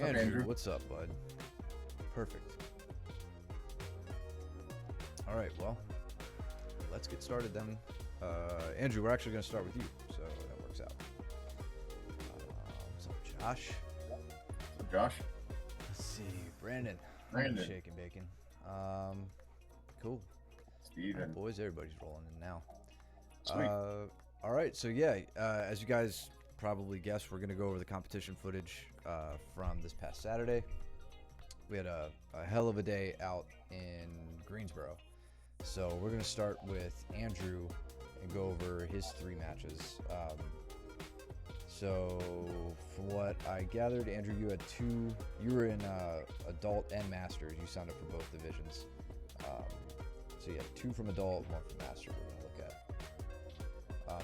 Andrew, what's up, bud? Perfect. All right, well, let's get started then. Andrew, we're actually going to start with you, so that works out. What's up, Josh? What's up, Josh? Let's see, Brandon. Shaking bacon. Cool. Steven. Right, boys, everybody's rolling in now. Sweet. All right, so yeah, as you guys probably guessed, we're going to go over the competition footage from this past Saturday. We had a hell of a day out in Greensboro. So we're going to start with Andrew and go over his 3 matches. So from what I gathered, Andrew, you had 2, you were in adult and masters. You signed up for both divisions. So you had 2 from adult, 1 from master we're going to look at.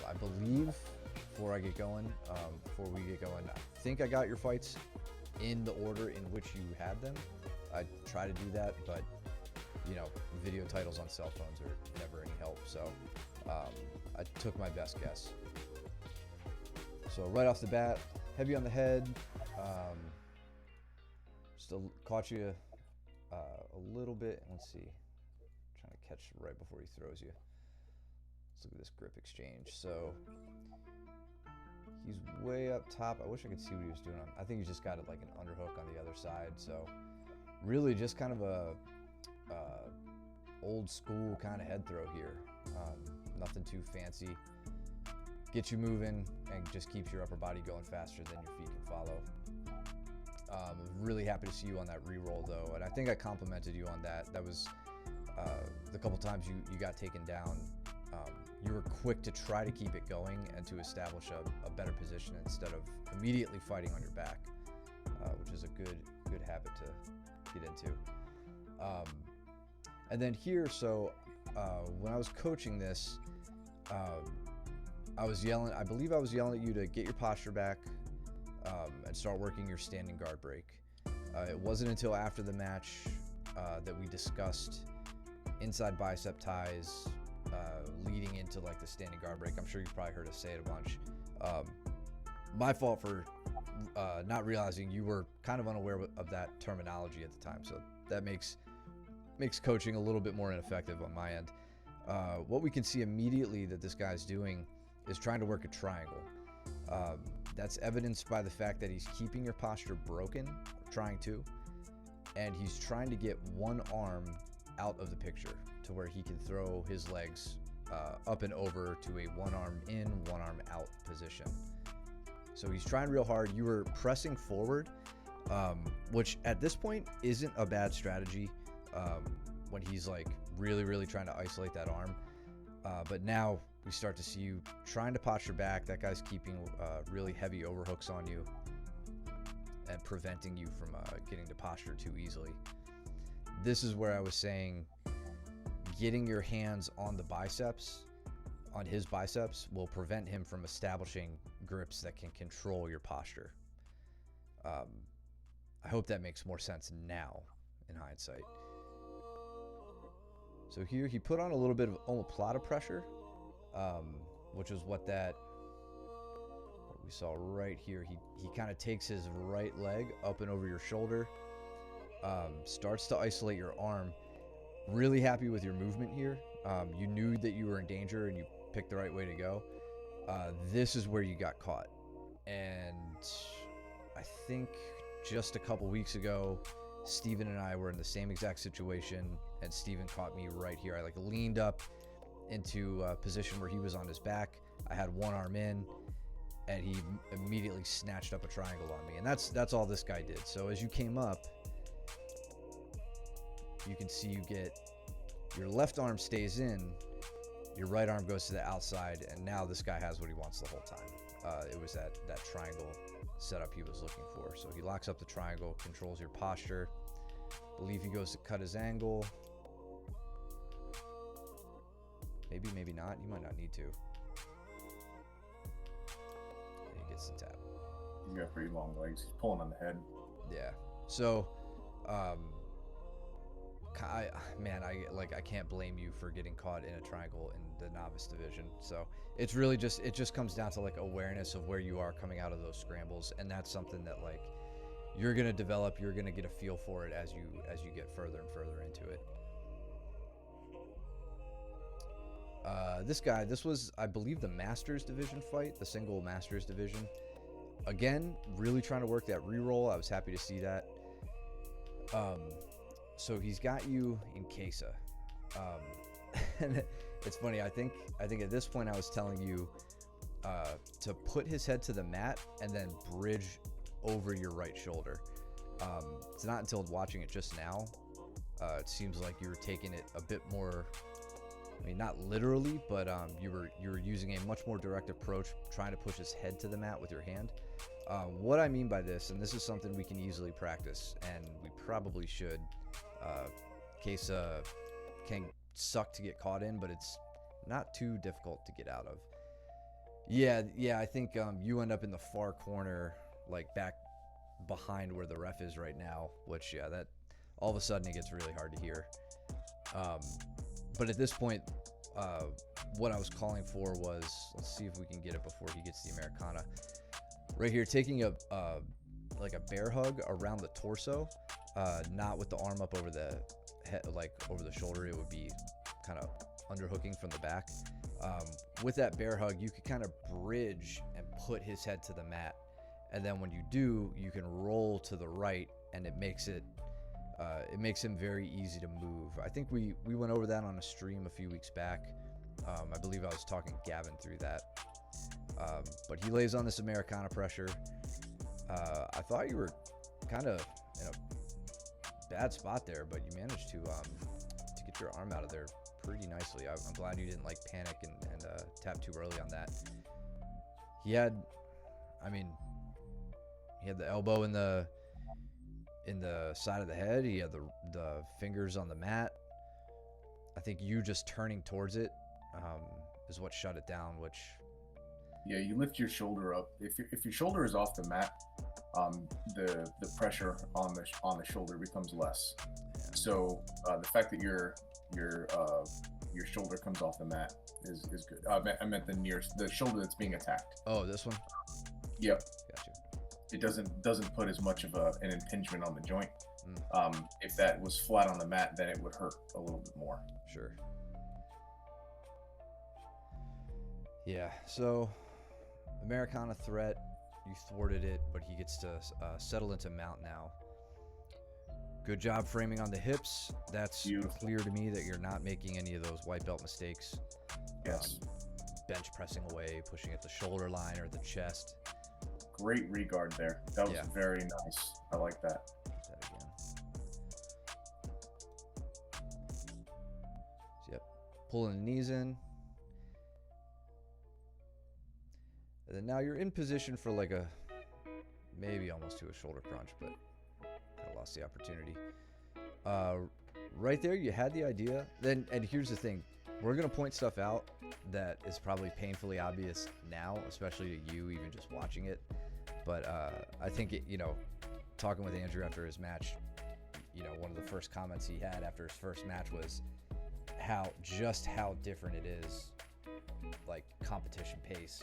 I believe, before we get going, I think I got your fights in the order in which you had them. I try to do that, but you know, video titles on cell phones are never any help, so I took my best guess. So right off the bat, heavy on the head, still caught you a little bit. Let's see, trying to catch right before he throws you. Let's look at this grip exchange. So he's way up top. I wish I could see what he was doing. I think he's just got it like an underhook on the other side. So really just kind of a old school kind of head throw here. Nothing too fancy. Gets you moving and just keeps your upper body going faster than your feet can follow. Really happy to see you on that re-roll though, and I think I complimented you on that. That was the couple times you got taken down. You were quick to try to keep it going and to establish a better position instead of immediately fighting on your back, which is a good habit to get into. And then here, so when I was coaching this, I believe I was yelling at you to get your posture back and start working your standing guard break. It wasn't until after the match that we discussed inside bicep ties leading into like the standing guard break. I'm sure you've probably heard us say it a bunch. My fault for not realizing you were kind of unaware of that terminology at the time, so that makes coaching a little bit more ineffective on my end. What we can see immediately that this guy's doing is trying to work a triangle. That's evidenced by the fact that he's keeping your posture broken, trying to, and he's trying to get one arm out of the picture to where he can throw his legs up and over to a one arm in, one arm out position. So he's trying real hard. You were pressing forward, which at this point isn't a bad strategy when he's like really trying to isolate that arm. But now we start to see you trying to posture back. That guy's keeping really heavy overhooks on you and preventing you from getting to posture too easily. This is where I was saying getting your hands on the biceps, on his biceps, will prevent him from establishing grips that can control your posture. I hope that makes more sense now in hindsight. So here he put on a little bit of omoplata pressure, which is what we saw right here. He kind of takes his right leg up and over your shoulder, starts to isolate your arm. Really happy with your movement here. You knew that you were in danger and you picked the right way to go. This is where you got caught. And I think just a couple weeks ago, Steven and I were in the same exact situation, and Steven caught me right here. I like leaned up into a position where he was on his back. I had one arm in, and he immediately snatched up a triangle on me. And that's all this guy did. So as you came up, you can see you get your left arm stays in, your right arm goes to the outside, and now this guy has what he wants the whole time. It was that triangle setup he was looking for. So he locks up the triangle, controls your posture. Believe he goes to cut his angle. Maybe not. He might not need to. He gets the tap. He's got pretty long legs. He's pulling on the head. Yeah. So, I can't blame you for getting caught in a triangle in the novice division. So it's really it just comes down to like awareness of where you are coming out of those scrambles, and that's something that like you're gonna develop. You're gonna get a feel for it as you get further and further into it. This was, I believe, the Masters Division fight, the single Masters Division. Again, really trying to work that reroll. I was happy to see that. So he's got you in Kesa. And it's funny. I think at this point I was telling you to put his head to the mat and then bridge over your right shoulder. It's not until watching it just now, it seems like you were taking it a bit more. I mean, not literally, but you were using a much more direct approach, trying to push his head to the mat with your hand. What I mean by this, and this is something we can easily practice, and we probably should. Kesa can suck to get caught in, but it's not too difficult to get out of. Yeah, I think you end up in the far corner, like back behind where the ref is right now, which, yeah, that all of a sudden it gets really hard to hear. But at this point, what I was calling for was, let's see if we can get it before he gets the Americana. Right here, taking like a bear hug around the torso, not with the arm up over the head, like over the shoulder. It would be kind of underhooking from the back. With that bear hug, you could kind of bridge and put his head to the mat, and then when you do, you can roll to the right, and it makes him very easy to move. I think we went over that on a stream a few weeks back. I believe I was talking Gavin through that. But he lays on this Americana pressure. I thought you were kind of in a bad spot there, but you managed to get your arm out of there pretty nicely. I'm glad you didn't like panic and tap too early on that. He had the elbow in the side of the head. He had the fingers on the mat. I think you just turning towards it is what shut it down, which... Yeah, you lift your shoulder up. If your shoulder is off the mat, the pressure on the shoulder becomes less. Yeah. So the fact that your shoulder comes off the mat is good. I meant the shoulder that's being attacked. Oh, this one? Yep. Gotcha. It doesn't put as much of an impingement on the joint. If that was flat on the mat, then it would hurt a little bit more. Sure. Yeah, so Americana threat, you thwarted it, but he gets to settle into mount now. Good job framing on the hips. That's beautiful. Clear to me that you're not making any of those white belt mistakes. Yes. Bench pressing away, pushing at the shoulder line or the chest. Great regard there. That was very nice. I like that. That again. So, yep. Pulling the knees in. And then now you're in position for like maybe almost to a shoulder crunch, but I lost the opportunity. Right there, you had the idea. And here's the thing. We're going to point stuff out that is probably painfully obvious now, especially to you, even just watching it. But I think, talking with Andrew after his match, one of the first comments he had after his first match was how different it is, like competition pace.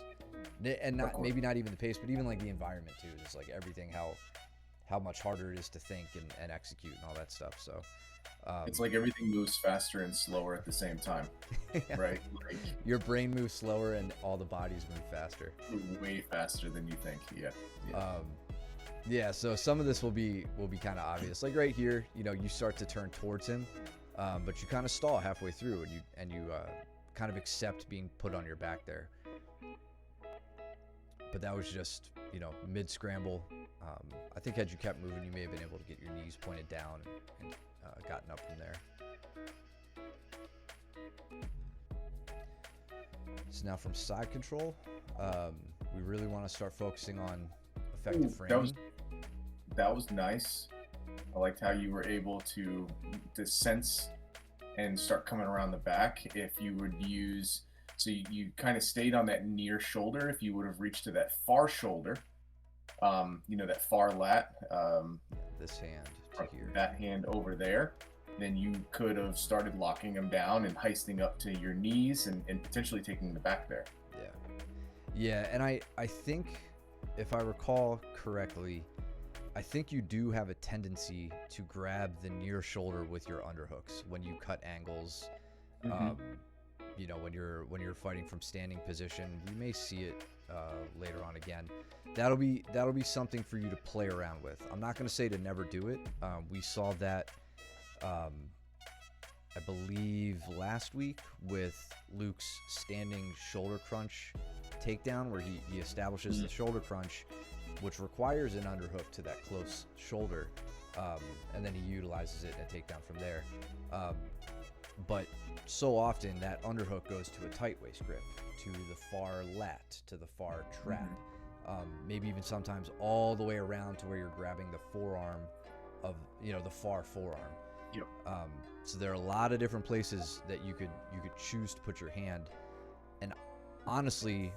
And maybe not even the pace, but even like the environment too. Just like everything, how much harder it is to think and execute and all that stuff. So it's like everything moves faster and slower at the same time, right? Like, your brain moves slower and all the bodies move faster. Way faster than you think. Yeah. So some of this will be kind of obvious. Like right here, you start to turn towards him, but you kind of stall halfway through, and you kind of accept being put on your back there. But that was just, mid scramble. I think had you kept moving, you may have been able to get your knees pointed down and gotten up from there. So now from side control, we really want to start focusing on effective framing. That was nice. I liked how you were able to sense and start coming around the back. If you would use, so you kind of stayed on that near shoulder. If you would have reached to that far shoulder, that far lat, this hand to here, that hand over there, then you could have started locking them down and heisting up to your knees and potentially taking the back there. Yeah, and I think if I recall correctly, I think you do have a tendency to grab the near shoulder with your underhooks when you cut angles. Mm-hmm. You know, when you're fighting from standing position, we may see it later on again. That'll be something for you to play around with. I'm not going to say to never do it. We saw that, I believe, last week with Luke's standing shoulder crunch takedown, where he establishes the shoulder crunch, which requires an underhook to that close shoulder, and then he utilizes it in a takedown from there. But so often that underhook goes to a tight waist grip, to the far lat, to the far trap, maybe even sometimes all the way around to where you're grabbing the forearm of, the far forearm. Yep. So there are a lot of different places that you could choose to put your hand, and honestly,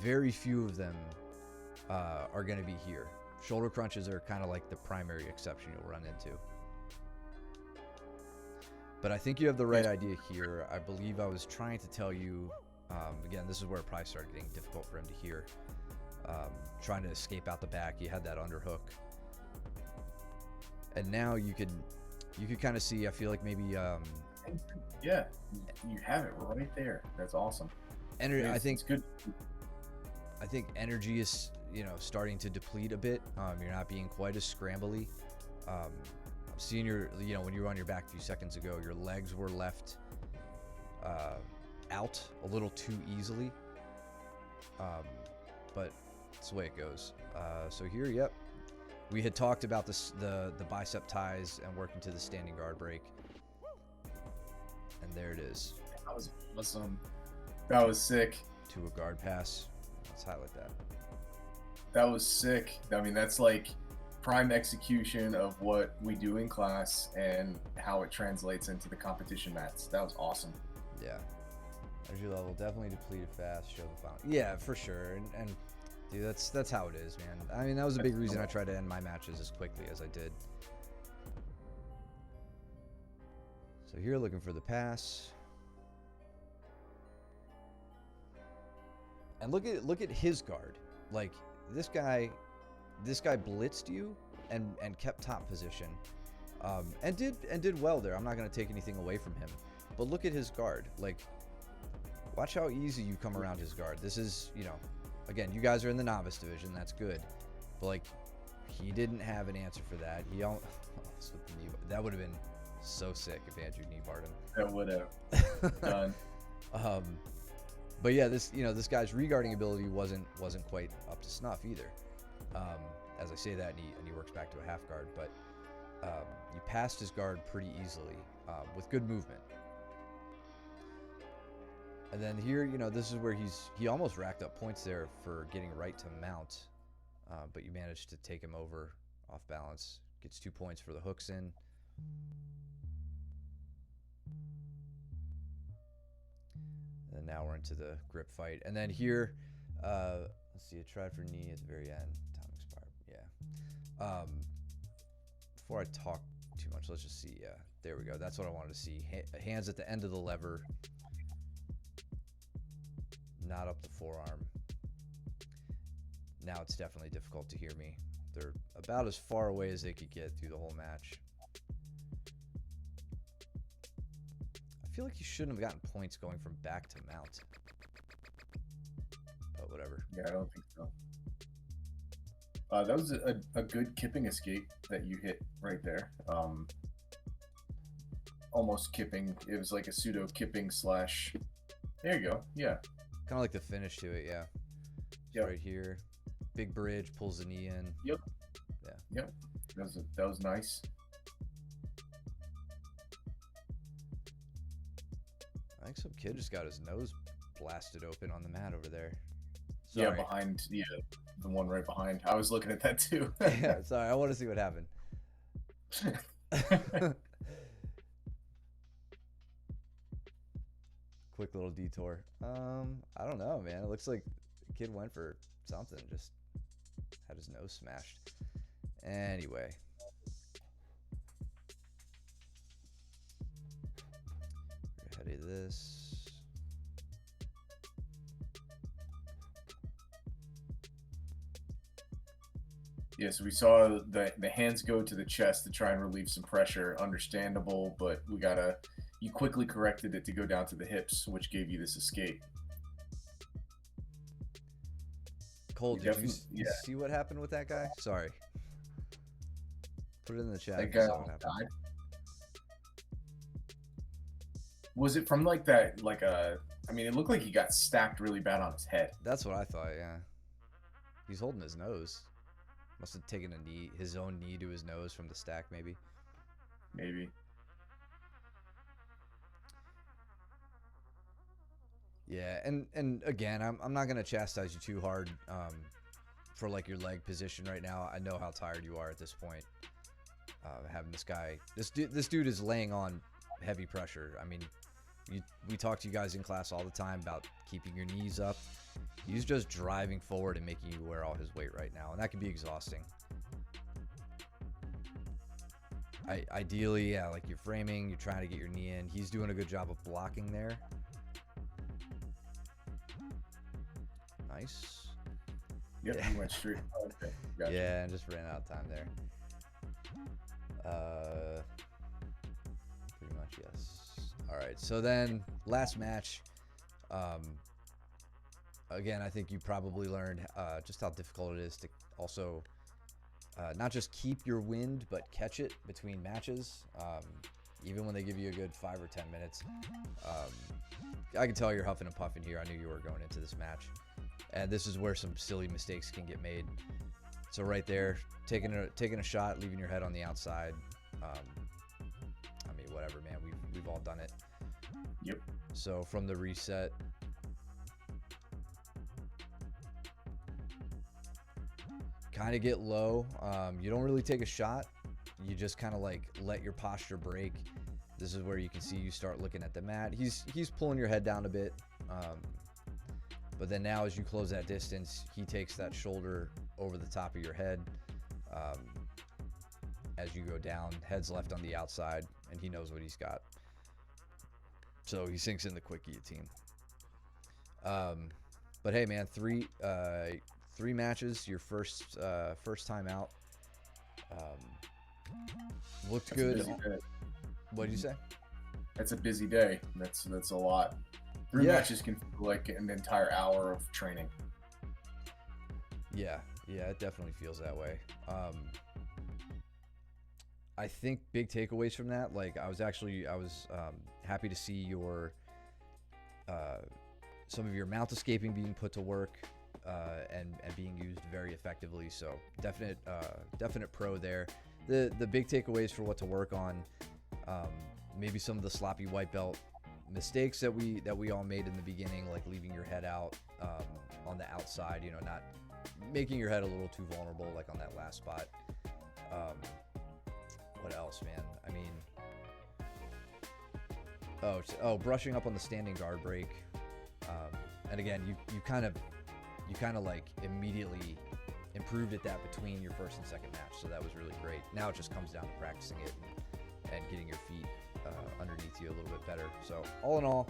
very few of them are going to be here. Shoulder crunches are kind of like the primary exception you'll run into. But I think you have the right idea here. I believe I was trying to tell you, again, this is where it probably started getting difficult for him to hear. Trying to escape out the back, he had that underhook. And now you could kind of see, I feel like maybe... yeah, you have it right there. That's awesome. Energy, I think it's good. I think energy is, starting to deplete a bit. You're not being quite as scrambly. Seeing when you were on your back a few seconds ago, your legs were left out a little too easily. But that's the way it goes. So here, yep. We had talked about the bicep ties and working to the standing guard break. And there it is. That was awesome. That was sick. To a guard pass. Let's highlight that. That was sick. I mean, that's like prime execution of what we do in class and how it translates into the competition mats. That was awesome. Yeah. Energy level definitely depleted fast. Show the fountain. Yeah, for sure. And dude, that's how it is, man. I mean, that was a big reason I tried to end my matches as quickly as I did. So here, looking for the pass. And look at his guard. Like, this guy blitzed you and kept top position, and did well there. I'm not going to take anything away from him, but look at his guard. Like, watch how easy you come around his guard. This is, again, you guys are in the novice division. That's good, but like, he didn't have an answer for that. That would have been so sick if Andrew knee barred him. That would have done. But yeah, this guy's regarding ability wasn't quite up to snuff either. As I say that, and he works back to a half guard, but you passed his guard pretty easily with good movement. And then here, this is where he almost racked up points there for getting right to mount, but you managed to take him over off balance. Gets 2 points for the hooks in. And now we're into the grip fight. And then here, let's see, I tried for knee at the very end. Time expired. Yeah. Before I talk too much, let's just see. Yeah, there we go. That's what I wanted to see. Hands at the end of the lever. Not up the forearm. Now it's definitely difficult to hear me. They're about as far away as they could get through the whole match. I feel like you shouldn't have gotten points going from back to mount. But whatever. Yeah, I don't think so. That was a good kipping escape that you hit right there. Almost kipping. It was like a pseudo kipping slash. There you go. Yeah. Kind of like the finish to it, yeah. Yep. Right here. Big bridge, pulls the knee in. Yep. Yeah. Yep. That was nice. I think some kid just got his nose blasted open on the mat over there. Sorry. Yeah, behind. Yeah, the one right behind. I was looking at that too. Yeah, sorry. I want to see what happened. Quick little detour. I don't know, man. It looks like the kid went for something. Just had his nose smashed. Anyway. We're ahead of this. Yeah, so we saw the hands go to the chest to try and relieve some pressure. Understandable, but you quickly corrected it to go down to the hips, which gave you this escape. Cole, You did you definitely, yeah, see what happened with that guy? Sorry. Put it in the chat that if you guy saw what almost happened. died. Was it from like that, like a? I mean, it looked like he got stacked really bad on his head. That's what I thought, yeah. He's holding his nose. Must have taken his own knee to his nose from the stack, maybe. Maybe. Yeah, and again, I'm not gonna chastise you too hard for like your leg position right now. I know how tired you are at this point. Having this dude is laying on heavy pressure. I mean, we talk to you guys in class all the time about keeping your knees up. He's just driving forward and making you wear all his weight right now, and that can be exhausting. Ideally, yeah, like you're framing, you're trying to get your knee in. He's doing a good job of blocking there. Nice. Yep, Yeah. he went straight. Okay, gotcha. Yeah, and just ran out of time there. Pretty much, yes. All right, so then last match. Again, I think you probably learned just how difficult it is to also not just keep your wind, but catch it between matches. Even when they give you a good 5 or 10 minutes. I can tell you're huffing and puffing here. I knew you were going into this match. And this is where some silly mistakes can get made. So right there, taking a shot, leaving your head on the outside. I mean, whatever, man. We've all done it. Yep. So from the reset, kind of get low. You don't really take a shot. You just kind of like let your posture break. This is where you can see you start looking at the mat. He's pulling your head down a bit. But then now as you close that distance, he takes that shoulder over the top of your head. As you go down, head's left on the outside, and he knows what he's got. So he sinks in the quick guillotine. But hey, man, three matches, your first time out. Looked That's good. a busy day. What did you say? That's a busy day. That's a lot. 3 matches can feel like an entire hour of training. Yeah, it definitely feels that way. I think big takeaways from that, like I was happy to see your some of your mount escaping being put to work and being used very effectively. So definite pro there. The big takeaways for what to work on, maybe some of the sloppy white belt mistakes that we all made in the beginning, like leaving your head out on the outside, you know, not making your head a little too vulnerable, like on that last spot. What else, man? I mean, brushing up on the standing guard break, and again, you kind of like immediately improved at that between your first and second match, so that was really great. Now it just comes down to practicing it and getting your feet underneath you a little bit better. So all in all,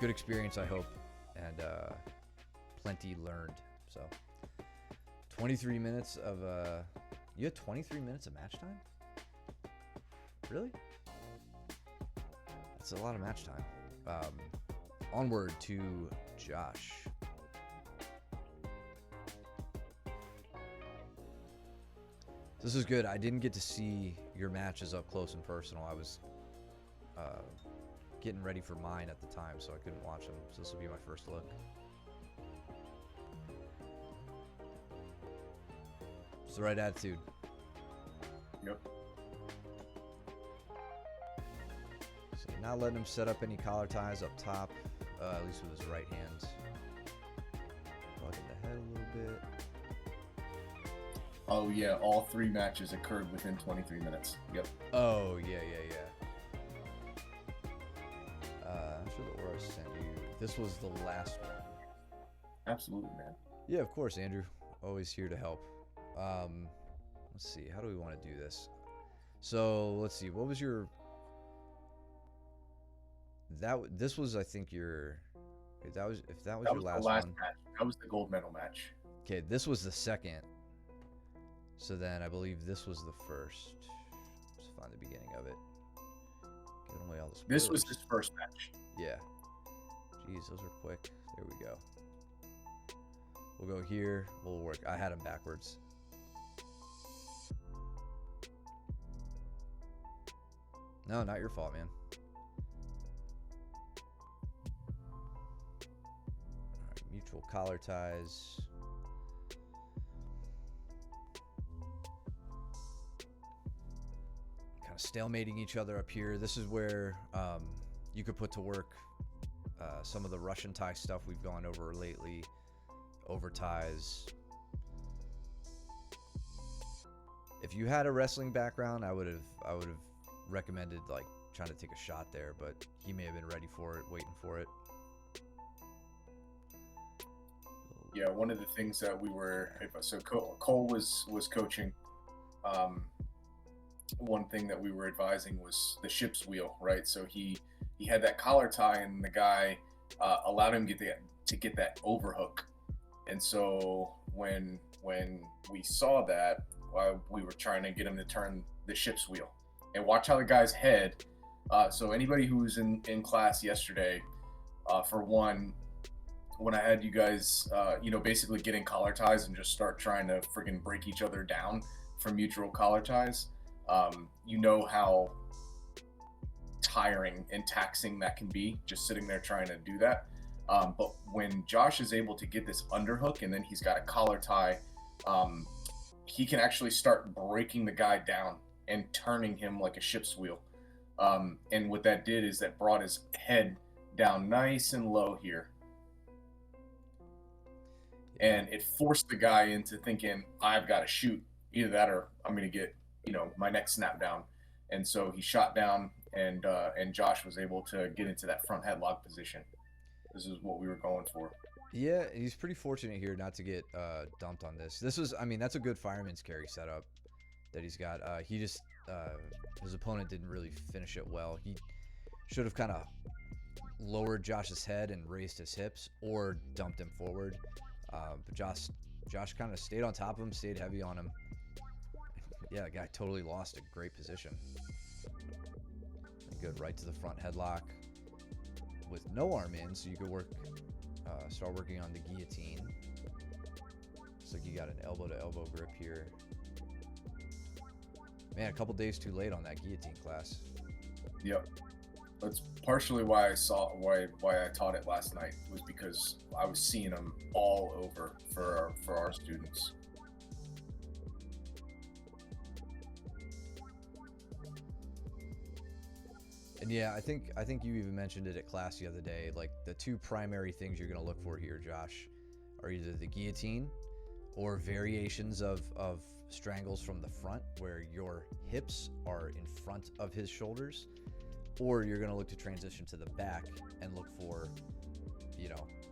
good experience, I hope, and plenty learned. So 23 minutes of you had 23 minutes of match time? Really? That's a lot of match time. Onward to Josh. This is good. I didn't get to see your matches up close and personal. I was getting ready for mine at the time, so I couldn't watch them. So this will be my first look. It's the right attitude. Yep. So not letting him set up any collar ties up top, at least with his right hand. Bugging the head a little bit. Oh yeah, all 3 matches occurred within 23 minutes. Yep. Oh yeah. I'm sure the aura sent you. This was the last one. Absolutely, man. Yeah, of course, Andrew. Always here to help. Let's see. How do we want to do this? So let's see. What was your? This was, I think, your. If that was your last the last one. match. That was the gold medal match. Okay, this was the second So then I believe this was the first. Let's find the beginning of it. Giving away all the spoilers. This was his first match. Yeah. Jeez, those are quick. There we go. We'll go here. We'll work. I had him backwards. No, not your fault, man. All right, mutual collar ties. Kind of stalemating each other up here. This is where you could put to work some of the Russian tie stuff we've gone over lately. Over ties. If you had a wrestling background, I would have recommended like trying to take a shot there, but he may have been ready for it, waiting for it. Yeah, one of the things that we were Cole was coaching. One thing that we were advising was the ship's wheel, right? So he had that collar tie, and the guy allowed him to get that overhook. And so when we saw that, we were trying to get him to turn the ship's wheel. And watch how the guy's head. So anybody who was in class yesterday, for one, when I had you guys, basically getting collar ties and just start trying to friggin' break each other down for mutual collar ties, you know how tiring and taxing that can be, just sitting there trying to do that. But when Josh is able to get this underhook and then he's got a collar tie, he can actually start breaking the guy down and turning him like a ship's wheel. And what that did is that brought his head down nice and low here. And it forced the guy into thinking, I've got to shoot. Either that or I'm going to get, my neck snapped down. And so he shot down, and Josh was able to get into that front headlock position. This is what we were going for. Yeah, he's pretty fortunate here not to get dumped on this. That's a good fireman's carry setup that he's got. His opponent didn't really finish it well. He should have kind of lowered Josh's head and raised his hips, or dumped him forward. But Josh kind of stayed on top of him, stayed heavy on him. Yeah, the guy totally lost a great position. Good, right to the front headlock with no arm in, so you could start working on the guillotine. Looks like you got an elbow-to-elbow grip here. Man, a couple days too late on that guillotine class. Yep. That's partially why I taught it last night, was because I was seeing them all over for our students. And yeah, I think you even mentioned it at class the other day. Like, the two primary things you're going to look for here, Josh, are either the guillotine or variations of strangles from the front, where your hips are in front of his shoulders, or you're going to look to transition to the back and look for,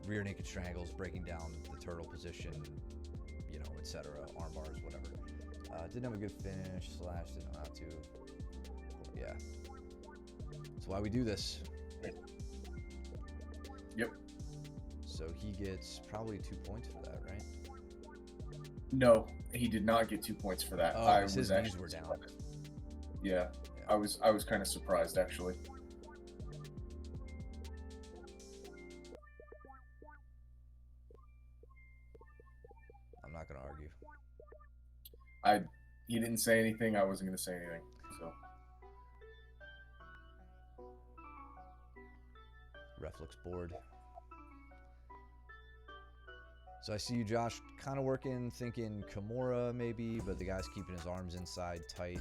rear naked strangles, breaking down the turtle position, etc., arm bars, whatever. Didn't have a good finish, slash, didn't know how to. Yeah. That's why we do this. Yep. So he gets probably 2 points for that, right? No, he did not get 2 points for that. Oh, his knees were down. Yeah. I was kind of surprised, actually. I'm not gonna argue. He didn't say anything. I wasn't gonna say anything. So. Ref looks bored. So I see you, Josh, kind of working, thinking Kimura maybe, but the guy's keeping his arms inside tight.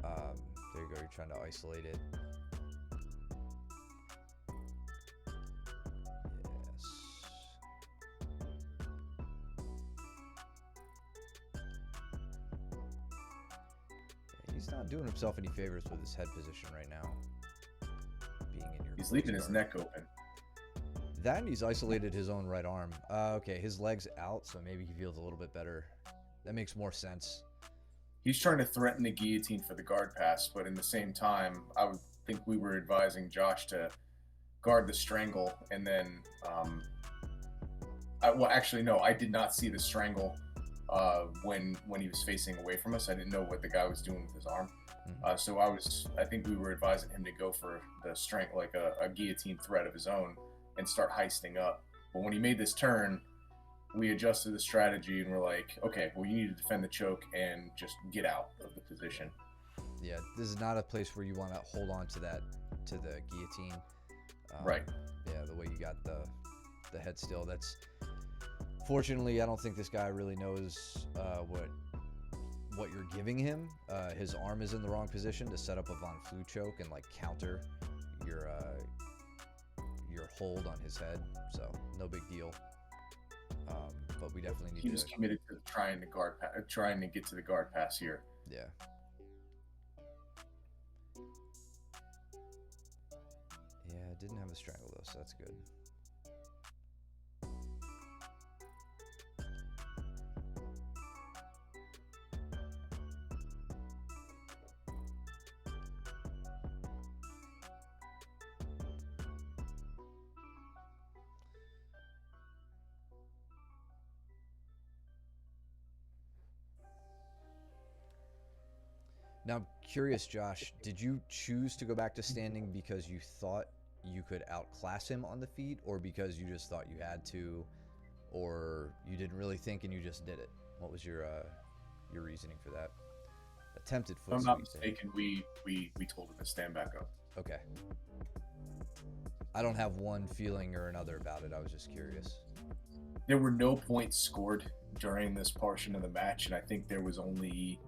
There you go. You're trying to isolate it. Yeah, he's not doing himself any favors with his head position right now. He's leaving his neck open. That, and he's isolated his own right arm. Okay, his leg's out, so maybe he feels a little bit better. That makes more sense. He's trying to threaten the guillotine for the guard pass, but in the same time, I would think we were advising Josh to guard the strangle, and then, I did not see the strangle when he was facing away from us. I didn't know what the guy was doing with his arm. Mhm. So I think we were advising him to go for the strength, like a guillotine threat of his own, and start heisting up. But when he made this turn, we adjusted the strategy and we're like, okay, well, you need to defend the choke and just get out of the position. Yeah, this is not a place where you want to hold on to the guillotine. Right. Yeah, the way you got the head still. That's fortunately, I don't think this guy really knows what you're giving him. His arm is in the wrong position to set up a Von Flue choke and like counter your hold on his head. So no big deal. But we definitely need He was committed to trying to get to the guard pass here. Yeah. Yeah, didn't have the strangle though, so that's good. Now, I'm curious, Josh, did you choose to go back to standing because you thought you could outclass him on the feet, or because you just thought you had to, or you didn't really think and you just did it? What was your reasoning for that? Attempted foot If I'm not sweep. mistaken, we told him to stand back up. Okay. I don't have one feeling or another about it. I was just curious. There were no points scored during this portion of the match, and I think there was only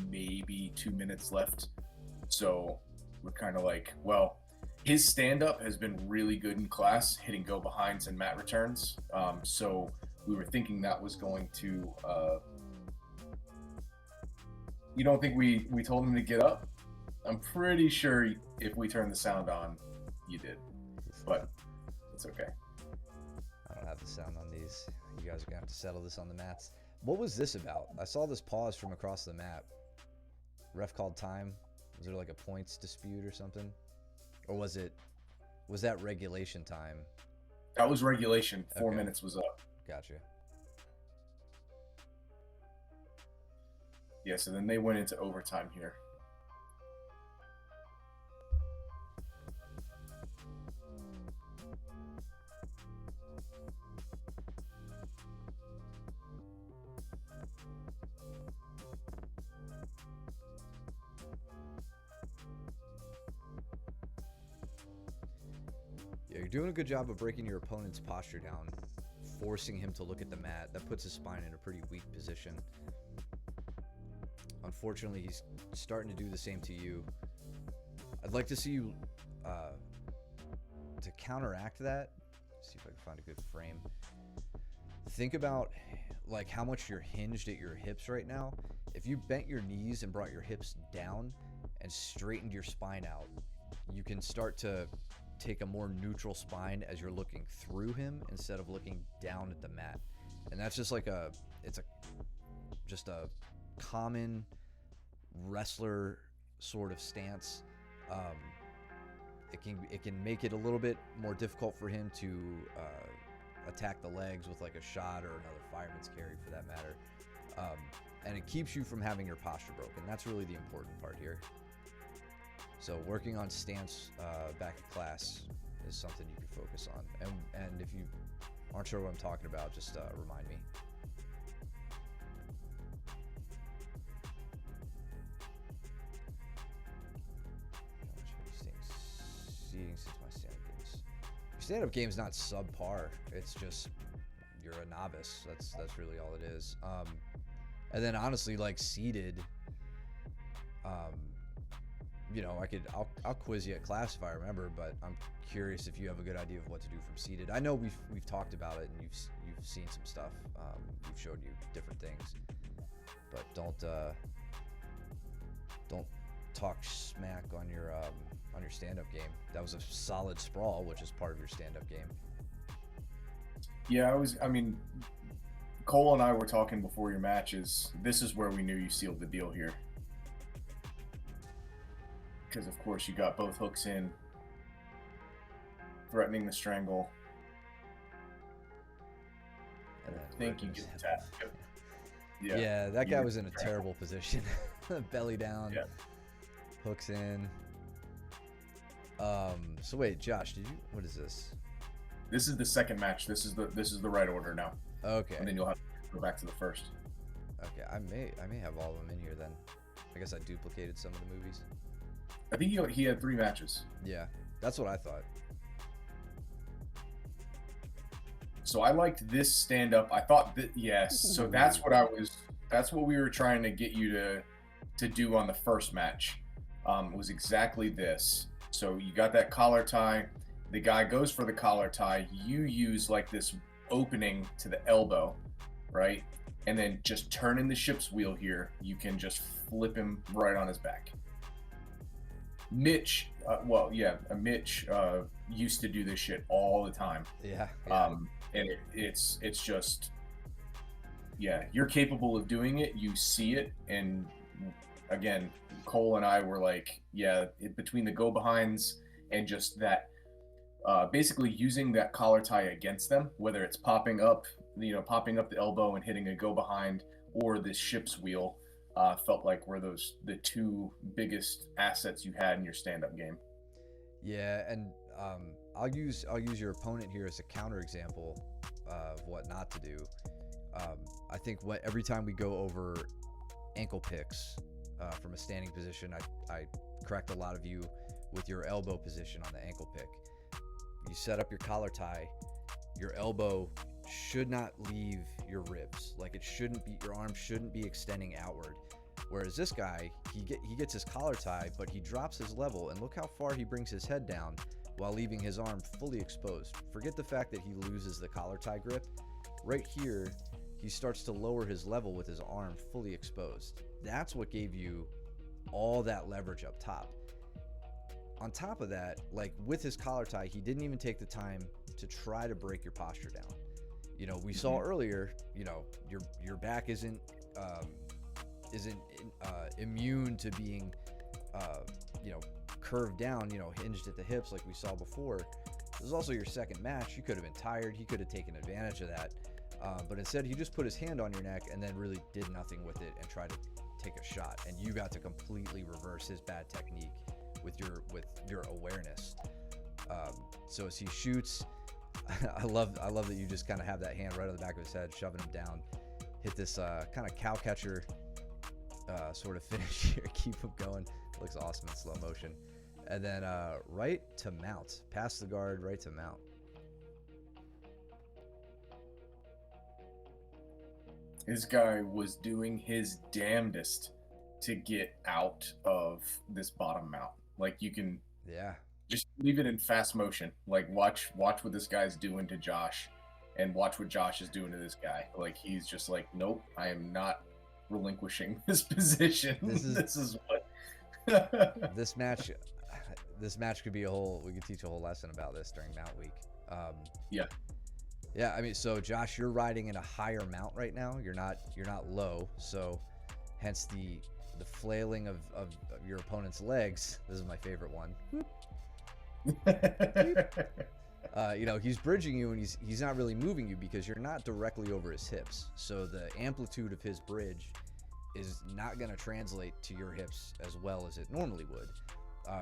maybe 2 minutes left. So we're kind of like, well, his stand-up has been really good in class, hitting go behinds and mat returns. So we were thinking that was going to. You don't think we told him to get up? I'm pretty sure if we turned the sound on, you did, but it's okay. I don't have the sound on these. You guys are gonna have to settle this on the mats. What was this about? I saw this pause from across the map. Ref called time. Was there like a points dispute or something? Or was that regulation time? That was regulation. 4 Okay. minutes was up. Gotcha. Yeah, so then they went into overtime here. Yeah, you're doing a good job of breaking your opponent's posture down, forcing him to look at the mat. That puts his spine in a pretty weak position. Unfortunately, he's starting to do the same to you. I'd like to see you, to counteract that, see if I can find a good frame. Think about like how much you're hinged at your hips right now. If you bent your knees and brought your hips down and straightened your spine out, you can start to take a more neutral spine as you're looking through him instead of looking down at the mat. And that's just like just a common wrestler sort of stance. It can make it a little bit more difficult for him to attack the legs with like a shot or another fireman's carry for that matter. And it keeps you from having your posture broken. That's really the important part here. So working on stance back at class is something you can focus on. And if you aren't sure what I'm talking about, just remind me. Seating since my stand-up games. Your stand-up game's not subpar. It's just you're a novice. That's really all it is. And then honestly, like seated, I'll quiz you at class if I remember, but I'm curious if you have a good idea of what to do from seated. I know we've talked about it and you've seen some stuff. We've showed you different things, but don't talk smack on your stand-up game. That was a solid sprawl, which is part of your stand-up game. Yeah, Cole and I were talking before your matches. This is where we knew you sealed the deal here. Because, of course, you got both hooks in, threatening the strangle. And I think you get the tap. Yeah. Yeah, that guy You- was in a terrible position. Belly down, Yeah. hooks in. So wait, Josh, what is this? This is the second match. This is the right order now, Okay. and then you'll have to go back to the first. Okay, I may have all of them in here then. I guess I duplicated some of the movies. I think he had 3 matches. Yeah, that's what I thought. So I liked this stand up. I thought that yes. So that's what we were trying to get you to do on the first match. Was exactly this. So you got that collar tie. The guy goes for the collar tie. You use like this opening to the elbow, right? And then just turning the ship's wheel here, you can just flip him right on his back. Mitch, Mitch used to do this shit all the time. Yeah. And it's just, yeah, you're capable of doing it. You see it, and again, Cole and I were like, yeah, between the go behinds and just that, basically using that collar tie against them, whether it's popping up the elbow and hitting a go behind, or this ship's wheel, felt like were the 2 biggest assets you had in your stand-up game. Yeah, and I'll use your opponent here as a counterexample of what not to do. I think every time we go over ankle picks from a standing position, I correct a lot of you with your elbow position on the ankle pick. You set up your collar tie. Your elbow should not leave your ribs. Like your arm shouldn't be extending outward. Whereas this guy, he gets his collar tie, but he drops his level, and look how far he brings his head down while leaving his arm fully exposed. Forget the fact that he loses the collar tie grip. Right here, he starts to lower his level with his arm fully exposed. That's what gave you all that leverage up top. On top of that, like with his collar tie, he didn't even take the time to try to break your posture down. You know, we saw earlier, you know, your back isn't immune to being, curved down, hinged at the hips like we saw before. This is also your second match. You could have been tired. He could have taken advantage of that. But instead, he just put his hand on your neck and then really did nothing with it and tried to take a shot. And you got to completely reverse his bad technique with your awareness. So as he shoots, I love that you just kind of have that hand right on the back of his head, shoving him down. Hit this kind of cow catcher sort of finish here. Keep him going. Looks awesome in slow motion. And then right to mount. Past the guard, right to mount. This guy was doing his damnedest to get out of this bottom mount. Like, you can just leave it in fast motion. Like, watch what this guy's doing to Josh, and watch what Josh is doing to this guy. Like, he's just like, nope, I am not relinquishing this position. This is what this match could be we could teach a whole lesson about this during mount week. Yeah, I mean, so Josh, you're riding in a higher mount right now. You're not low, so hence the flailing of your opponent's legs. This is my favorite one. He's bridging you, and he's not really moving you because you're not directly over his hips. So the amplitude of his bridge is not going to translate to your hips as well as it normally would.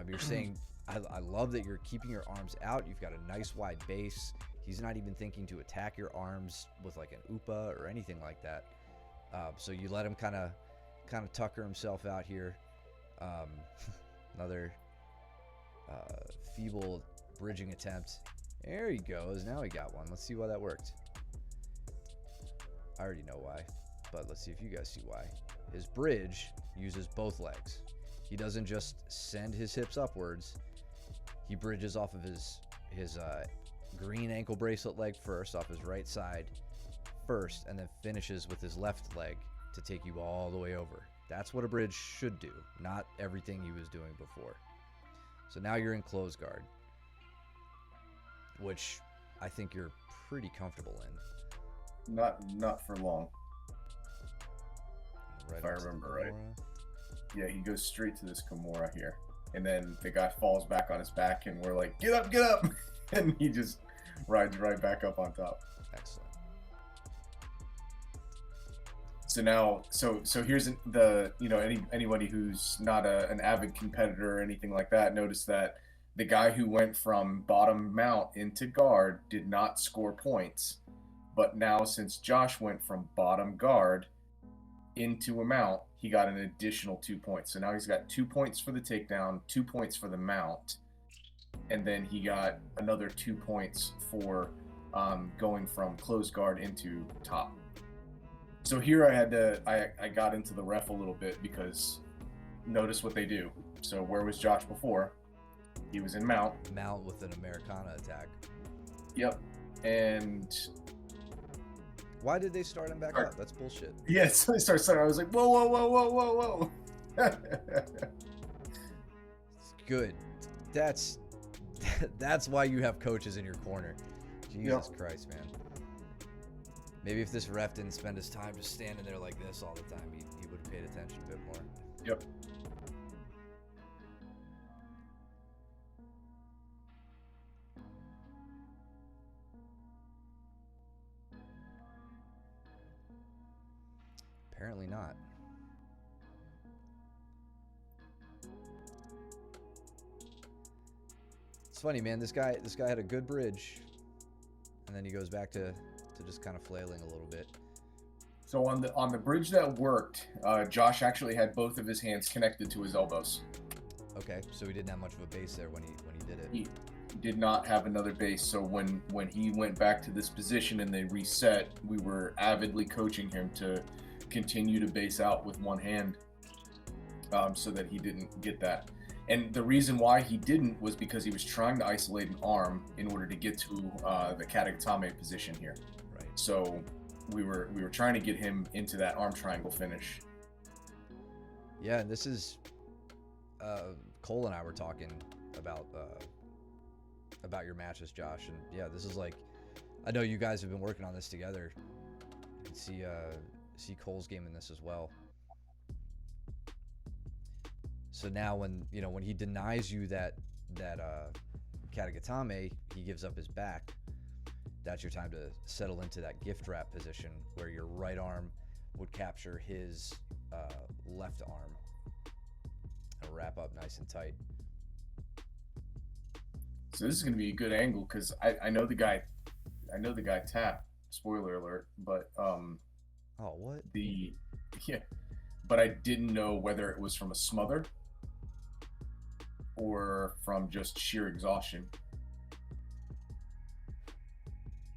You're saying, I love that you're keeping your arms out. You've got a nice wide base. He's not even thinking to attack your arms with like an upa or anything like that. So you let him kind of tucker himself out here. Another feeble bridging attempt. There he goes. Now he got one. Let's see why that worked. I already know why, but let's see if you guys see why. His bridge uses both legs. He doesn't just send his hips upwards. He bridges off of his green ankle bracelet leg first, off his right side first, and then finishes with his left leg to take you all the way over. That's what a bridge should do, not everything he was doing before. So now you're in close guard, which I think you're pretty comfortable in. Not for long. Right, if I remember right. Yeah, he goes straight to this Kimura here. And then the guy falls back on his back, and we're like, get up! And he just rides right back up on top. Excellent. So now, so here's the, anybody who's not an avid competitor or anything like that, notice that the guy who went from bottom mount into guard did not score points, but now since Josh went from bottom guard into a mount, he got an additional 2 points. So now he's got 2 points for the takedown, 2 points for the mount, and then he got another 2 points for going from closed guard into top. So here I got into the ref a little bit because notice what they do. So where was Josh before? He was in mount. Mount with an Americana attack. Yep. And why did they start him back up? That's bullshit. Yes, I started. I was like, whoa, whoa, whoa, whoa, whoa, whoa. Good. That's why you have coaches in your corner. Jesus Christ, man. Maybe if this ref didn't spend his time just standing there like this all the time, he would have paid attention a bit more. Yep. Apparently not. It's funny, man. This guy had a good bridge, and then he goes back to just kind of flailing a little bit. So on the bridge that worked, Josh actually had both of his hands connected to his elbows. Okay, so he didn't have much of a base there when he did it. He did not have another base, so when he went back to this position and they reset, we were avidly coaching him to continue to base out with one hand, so that he didn't get that. And the reason why he didn't was because he was trying to isolate an arm in order to get to the katagatame position here. Right. So we were trying to get him into that arm triangle finish. Yeah, and this is Cole and I were talking about your matches, Josh, and yeah, this is like, I know you guys have been working on this together. You can see Cole's game in this as well. So now when he denies you that katagatame, he gives up his back. That's your time to settle into that gift wrap position where your right arm would capture his left arm and wrap up nice and tight. So this is going to be a good angle because I know the guy tapped. Spoiler alert, but oh, what? But I didn't know whether it was from a smother or from just sheer exhaustion.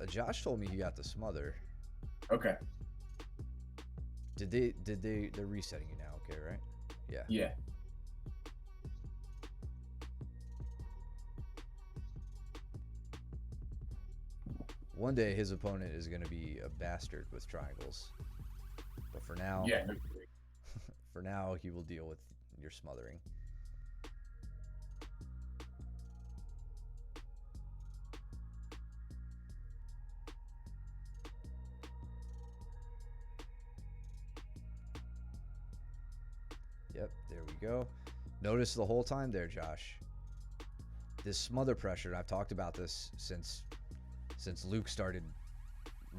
Josh told me he got the smother. Okay. They're resetting you now, okay, right? Yeah. Yeah. One day his opponent is going to be a bastard with triangles. But for now, yeah. For now he will deal with your smothering. Yep, there we go. Notice the whole time there, Josh. This smother pressure, and I've talked about this since Luke started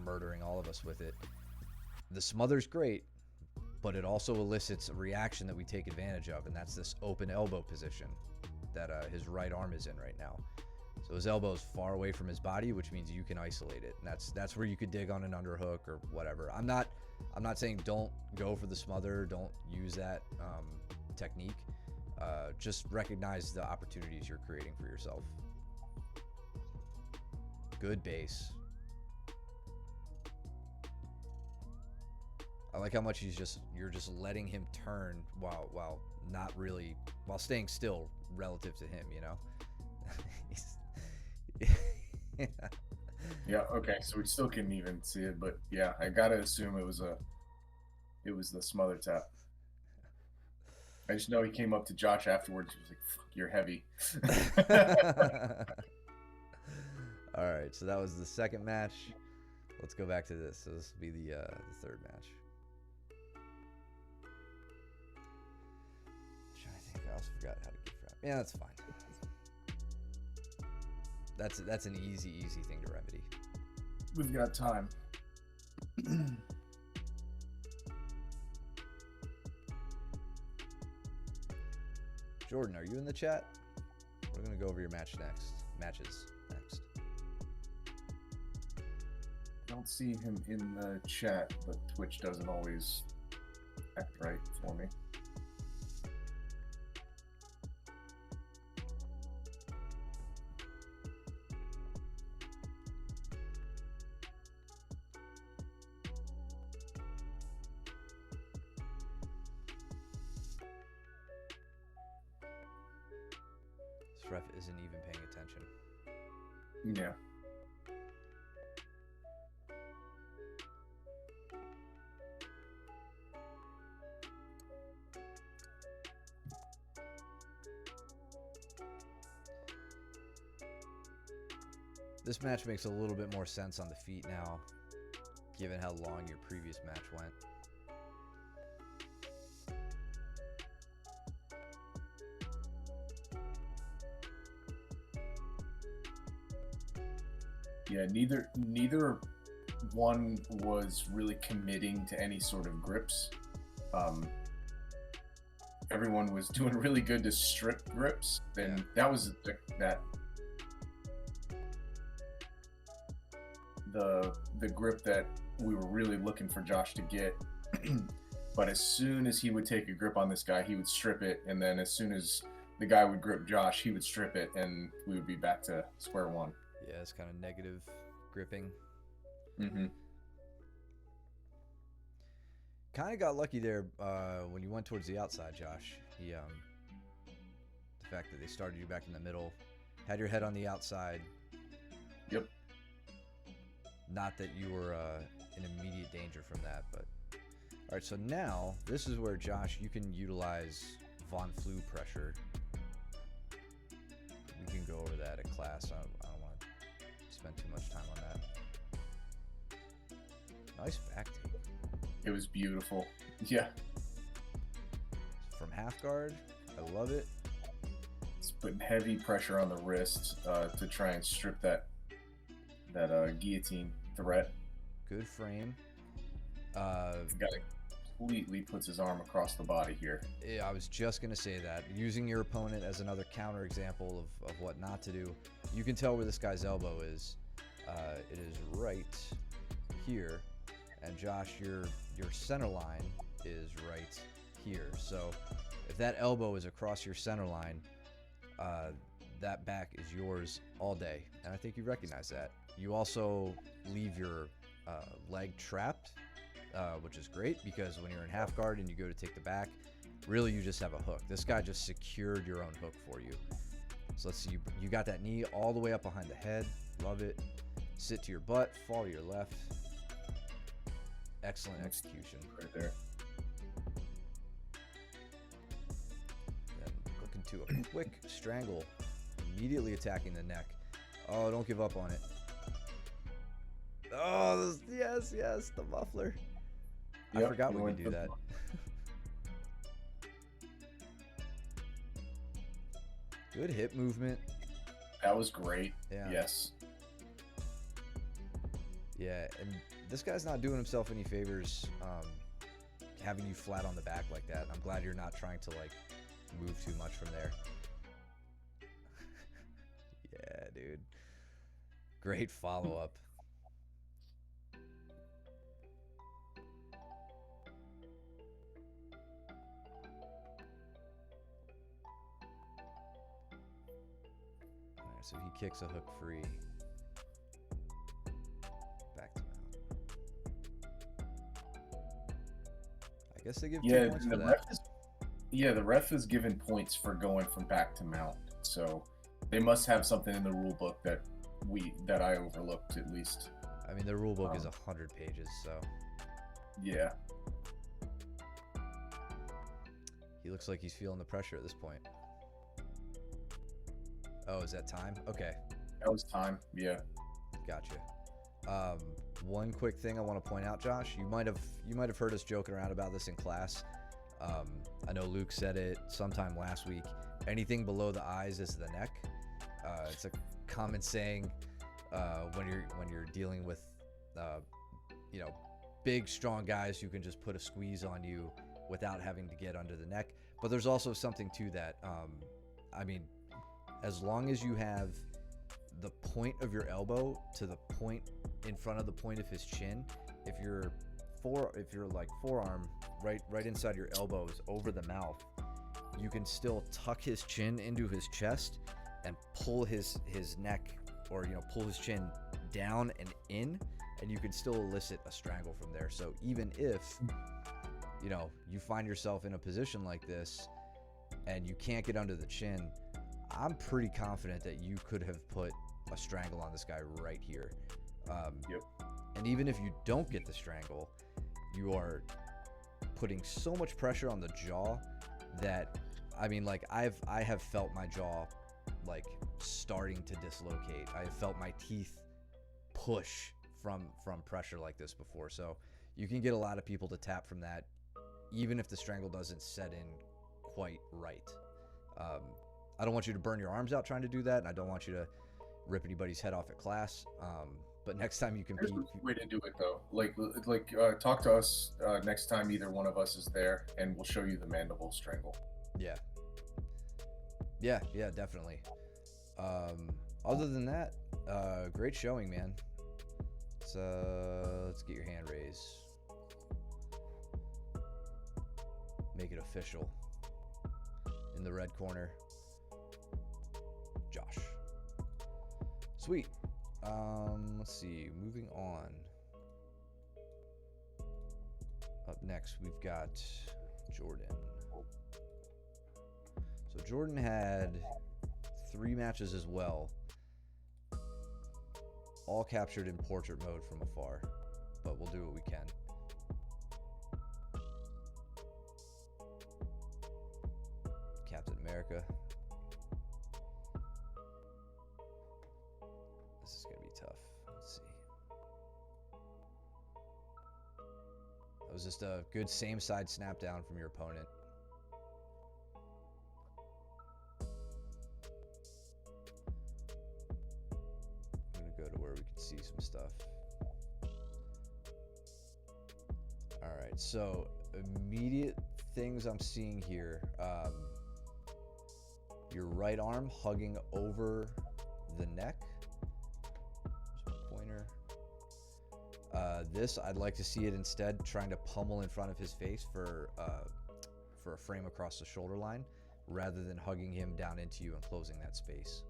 murdering all of us with it. The smother's great, but it also elicits a reaction that we take advantage of, and that's this open elbow position that his right arm is in right now. So his elbow is far away from his body, which means you can isolate it, and that's where you could dig on an underhook or whatever. I'm not saying don't go for the smother, don't use that technique. Just recognize the opportunities you're creating for yourself. Good base. I like how much you're just letting him turn while staying still relative to him, you know. Yeah, okay, so we still couldn't even see it, but yeah, I gotta assume it was the smother tap. I just know he came up to Josh afterwards. He was like, "Fuck, you're heavy." All right, so that was the second match. Let's go back to this. So this will be the third match. I'm trying to think. I also forgot how to gift wrap. Yeah, that's fine. That's an easy thing to remedy. We've got time. Jordan, are you in the chat? We're gonna go over your matches next. I don't see him in the chat, but Twitch doesn't always act right for me. This ref isn't even paying attention. Yeah. This match makes a little bit more sense on the feet now, given how long your previous match went. Yeah, neither one was really committing to any sort of grips. Everyone was doing really good to strip grips, and that was the grip that we were really looking for Josh to get. But as soon as he would take a grip on this guy, he would strip it, and then as soon as the guy would grip Josh, he would strip it, and we would be back to square one. Yeah, it's kind of negative gripping. Mm-hmm. Kind of got lucky there when you went towards the outside, Josh. The fact that they started you back in the middle, had your head on the outside. Yep. Not that you were in immediate danger from that, but all right. So now this is where, Josh, you can utilize Von Flew pressure. We can go over that at class. I don't want to spend too much time on that. Nice back take. It was beautiful. Yeah. From half guard. I love it. It's putting heavy pressure on the wrist to try and strip that guillotine threat. Good frame. The guy completely puts his arm across the body here. Yeah, I was just going to say that. Using your opponent as another counter example of what not to do. You can tell where this guy's elbow is. It is right here. And Josh, your center line is right here. So if that elbow is across your center line, that back is yours all day. And I think you recognize that. You also leave your leg trapped, which is great because when you're in half guard and you go to take the back, really you just have a hook. This guy just secured your own hook for you. So let's see, you got that knee all the way up behind the head. Love it. Sit to your butt, fall to your left. Excellent execution. Right there. Then looking to a quick strangle, immediately attacking the neck. Oh, don't give up on it. Oh, yes, the muffler. Yep, I forgot we could do that. Good hip movement. That was great. Yeah. Yes. Yeah, and this guy's not doing himself any favors having you flat on the back like that. I'm glad you're not trying to like move too much from there. Yeah, dude. Great follow-up. Alright, so he kicks a hook free. Back to mount. I guess they give 2 points for that. The ref is given points for going from back to mount. So they must have something in the rule book that I overlooked at least. I mean, the rule book is 100 pages, so. Yeah. He looks like he's feeling the pressure at this point. Oh, is that time? Okay. That was time. Yeah. Gotcha. One quick thing I want to point out, Josh. You might have heard us joking around about this in class. I know Luke said it sometime last week. Anything below the eyes is the neck. It's a common saying when you're dealing with big strong guys who can just put a squeeze on you without having to get under the neck. But there's also something to that. I mean, as long as you have the point of your elbow to the point in front of the point of his chin, if your like forearm right inside your elbow is over the mouth, you can still tuck his chin into his chest and pull his neck, or pull his chin down and in, and you can still elicit a strangle from there. So even if you find yourself in a position like this and you can't get under the chin, I'm pretty confident that you could have put a strangle on this guy right here. Yep. And even if you don't get the strangle, you are putting so much pressure on the jaw that, I mean, like I have felt my jaw like starting to dislocate. I have felt my teeth push from pressure like this before. So you can get a lot of people to tap from that, even if the strangle doesn't set in quite right. I don't want you to burn your arms out trying to do that, and I don't want you to rip anybody's head off at class. But next time you compete, There's a way to do it though. Like talk to us next time either one of us is there, and we'll show you the mandible strangle. Yeah, definitely. Other than that, great showing, man. Let's get your hand raised. Make it official. In the red corner, Josh. Sweet. Let's see. Moving on. Up next, we've got Jordan. So Jordan had 3 matches as well, all captured in portrait mode from afar, but we'll do what we can. Captain America. This is going to be tough. Let's see. That was just a good same side snap down from your opponent. I'm going to go to where we can see some stuff. All right, so immediate things I'm seeing here. Your right arm hugging over the neck. There's my pointer. This, I'd like to see it instead trying to pummel in front of his face for a frame across the shoulder line, rather than hugging him down into you and closing that space.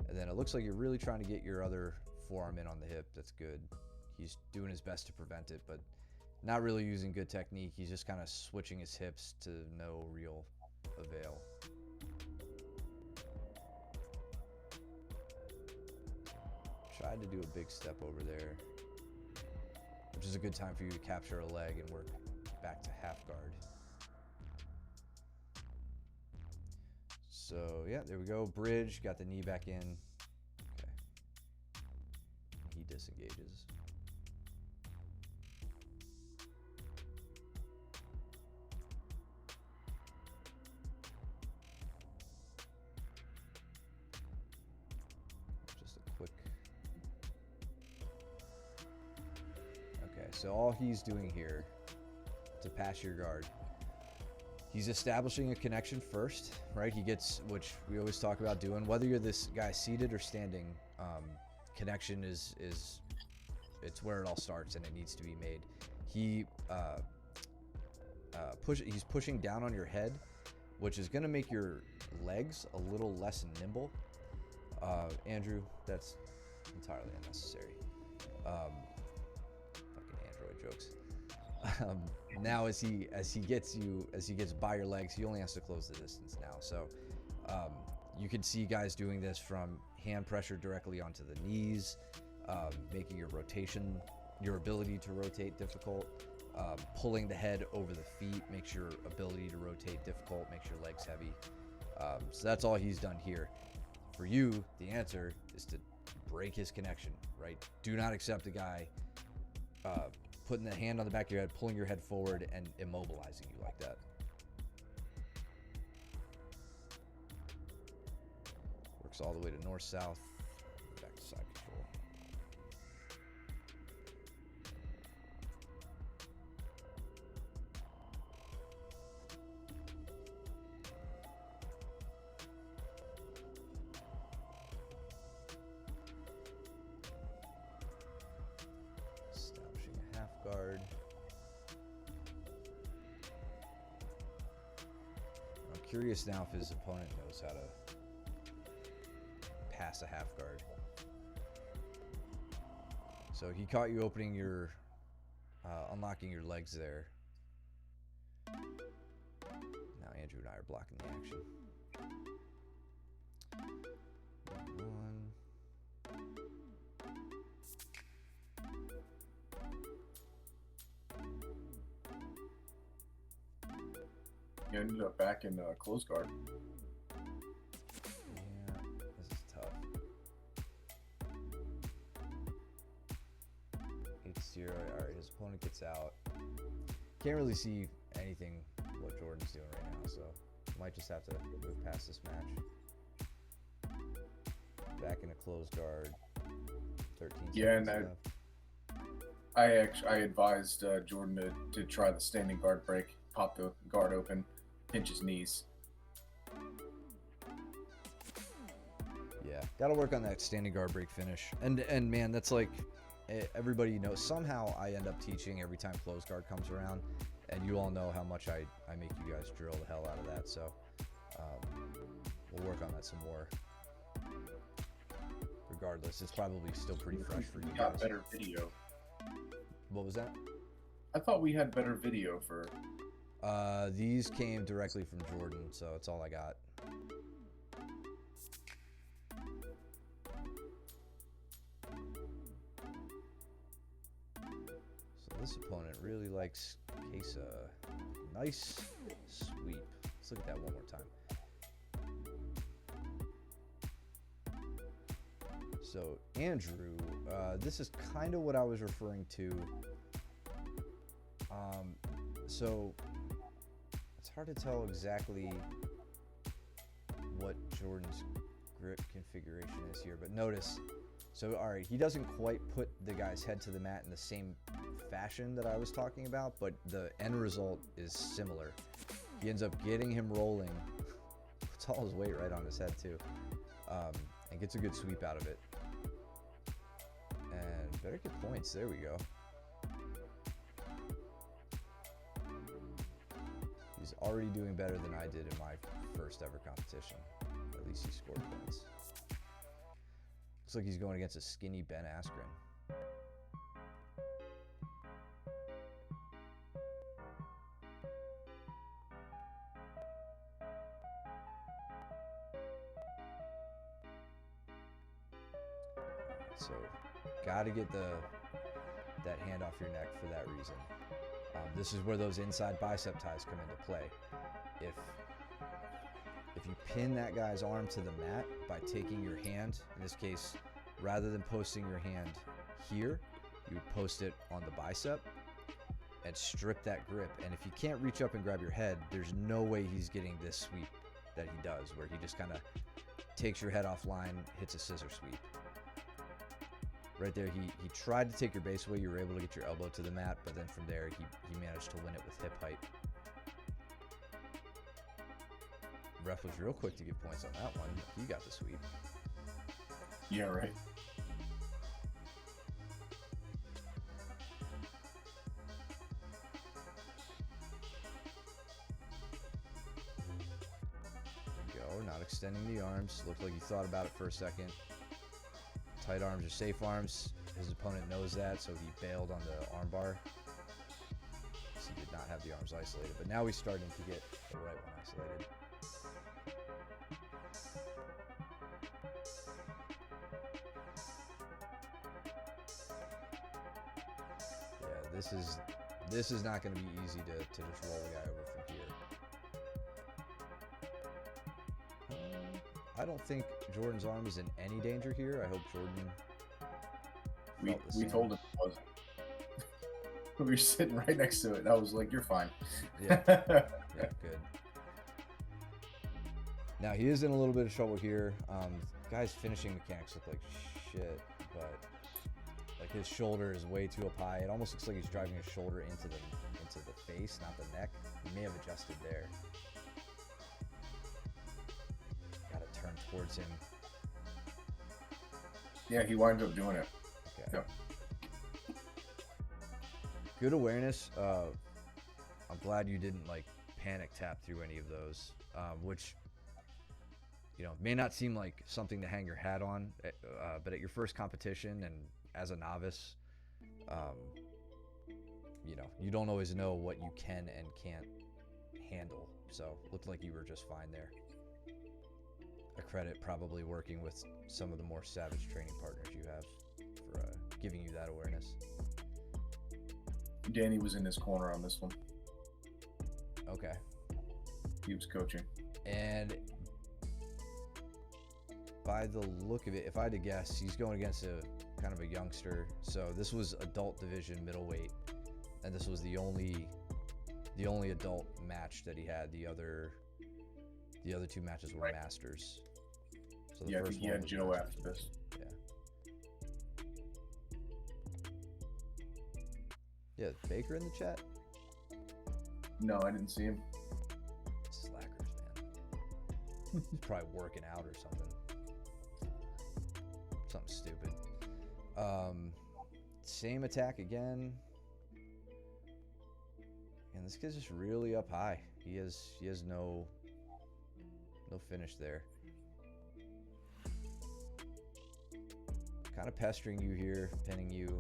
And then it looks like you're really trying to get your other forearm in on the hip. That's good. He's doing his best to prevent it, but not really using good technique. He's just kind of switching his hips to no real avail. Tried to do a big step over there, which is a good time for you to capture a leg and work back to half guard. So yeah, there we go. Bridge, got the knee back in. Okay. He disengages. Just a quick. Okay, so all he's doing here to pass your guard, he's establishing a connection first, right? He gets, which we always talk about doing, whether you're this guy seated or standing, connection is it's where it all starts, and it needs to be made. He's pushing down on your head, which is going to make your legs a little less nimble. Andrew, that's entirely unnecessary. Fucking Android jokes. Now as he gets by your legs, he only has to close the distance now. So you can see guys doing this from hand pressure directly onto the knees, making your ability to rotate difficult. Pulling the head over the feet makes your ability to rotate difficult, makes your legs heavy. So that's all he's done here. For you, the answer is to break his connection, right? Do not accept a guy putting the hand on the back of your head, pulling your head forward, and immobilizing you like that. Works all the way to north-south, back to side control. guard. I'm curious now if his opponent knows how to pass a half guard. So he caught you opening your, unlocking your legs there. Now Andrew and I are blocking the action. One. You ended up back in close guard. Yeah, this is tough. 8-0. Alright, his opponent gets out. Can't really see anything what Jordan's doing right now, so might just have to move past this match. Back in a closed guard. 13 Yeah, seconds and left. I advised Jordan to try the standing guard break, pop the guard open, pinch his knees. Yeah, gotta work on that standing guard break finish. And man, that's like everybody knows. Somehow I end up teaching every time closed guard comes around, and you all know how much I make you guys drill the hell out of that. So we'll work on that some more. Regardless, it's probably still pretty fresh for you We got guys. better video. What was that? I thought we had better video for. These came directly from Jordan, so it's all I got. So this opponent really likes Kesa. Nice sweep. Let's look at that one more time. So Andrew, this is kind of what I was referring to. So it's hard to tell exactly what Jordan's grip configuration is here, but notice, so all right, he doesn't quite put the guy's head to the mat in the same fashion that I was talking about, but the end result is similar. He ends up getting him rolling, puts all his weight right on his head too, and gets a good sweep out of it. And better get points, there we go. He's already doing better than I did in my first ever competition. At least he scored points. Looks like he's going against a skinny Ben Askren. So, gotta get that hand off your neck for that reason. This is where those inside bicep ties come into play. If you pin that guy's arm to the mat by taking your hand, in this case, rather than posting your hand here, you would post it on the bicep and strip that grip. And if you can't reach up and grab your head, there's no way he's getting this sweep that he does, where he just kind of takes your head offline, hits a scissor sweep. Right there, he tried to take your base away. You were able to get your elbow to the mat, but then from there, he managed to win it with hip height. Ref was real quick to give points on that one. He got the sweep. Yeah, right. There we go, not extending the arms. Looked like he thought about it for a second. Tight arms are safe arms. His opponent knows that, so he bailed on the armbar. So he did not have the arms isolated, but now he's starting to get the right one isolated. Yeah, this is not going to be easy to just roll the guy over from here. I don't think Jordan's arm is in any danger here. I hope Jordan. We told him it wasn't. We were sitting right next to it, and I was like, "You're fine." Yeah, yeah, good. Now he is in a little bit of trouble here. Guy's finishing mechanics look like shit, but like his shoulder is way too up high. It almost looks like he's driving his shoulder into the face, not the neck. He may have adjusted there. Turn towards him. Yeah, he winds up doing it. Okay. Yep. Good awareness. I'm glad you didn't like panic tap through any of those, which may not seem like something to hang your hat on, but at your first competition and as a novice, um, you don't always know what you can and can't handle. So looked like you were just fine there. I credit probably working with some of the more savage training partners you have for giving you that awareness. Danny was in his corner on this one. Okay. He was coaching. And by the look of it, if I had to guess, he's going against a kind of a youngster. So this was adult division middleweight, and this was the only adult match that he had. The other two matches were masters. So I think he had Joe after this. Yeah, Baker in the chat? No, I didn't see him. Slackers, man. He's probably working out or something. Something stupid. Same attack again. And this kid's just really up high. He has no finish there. Kind of pestering you here, pinning you.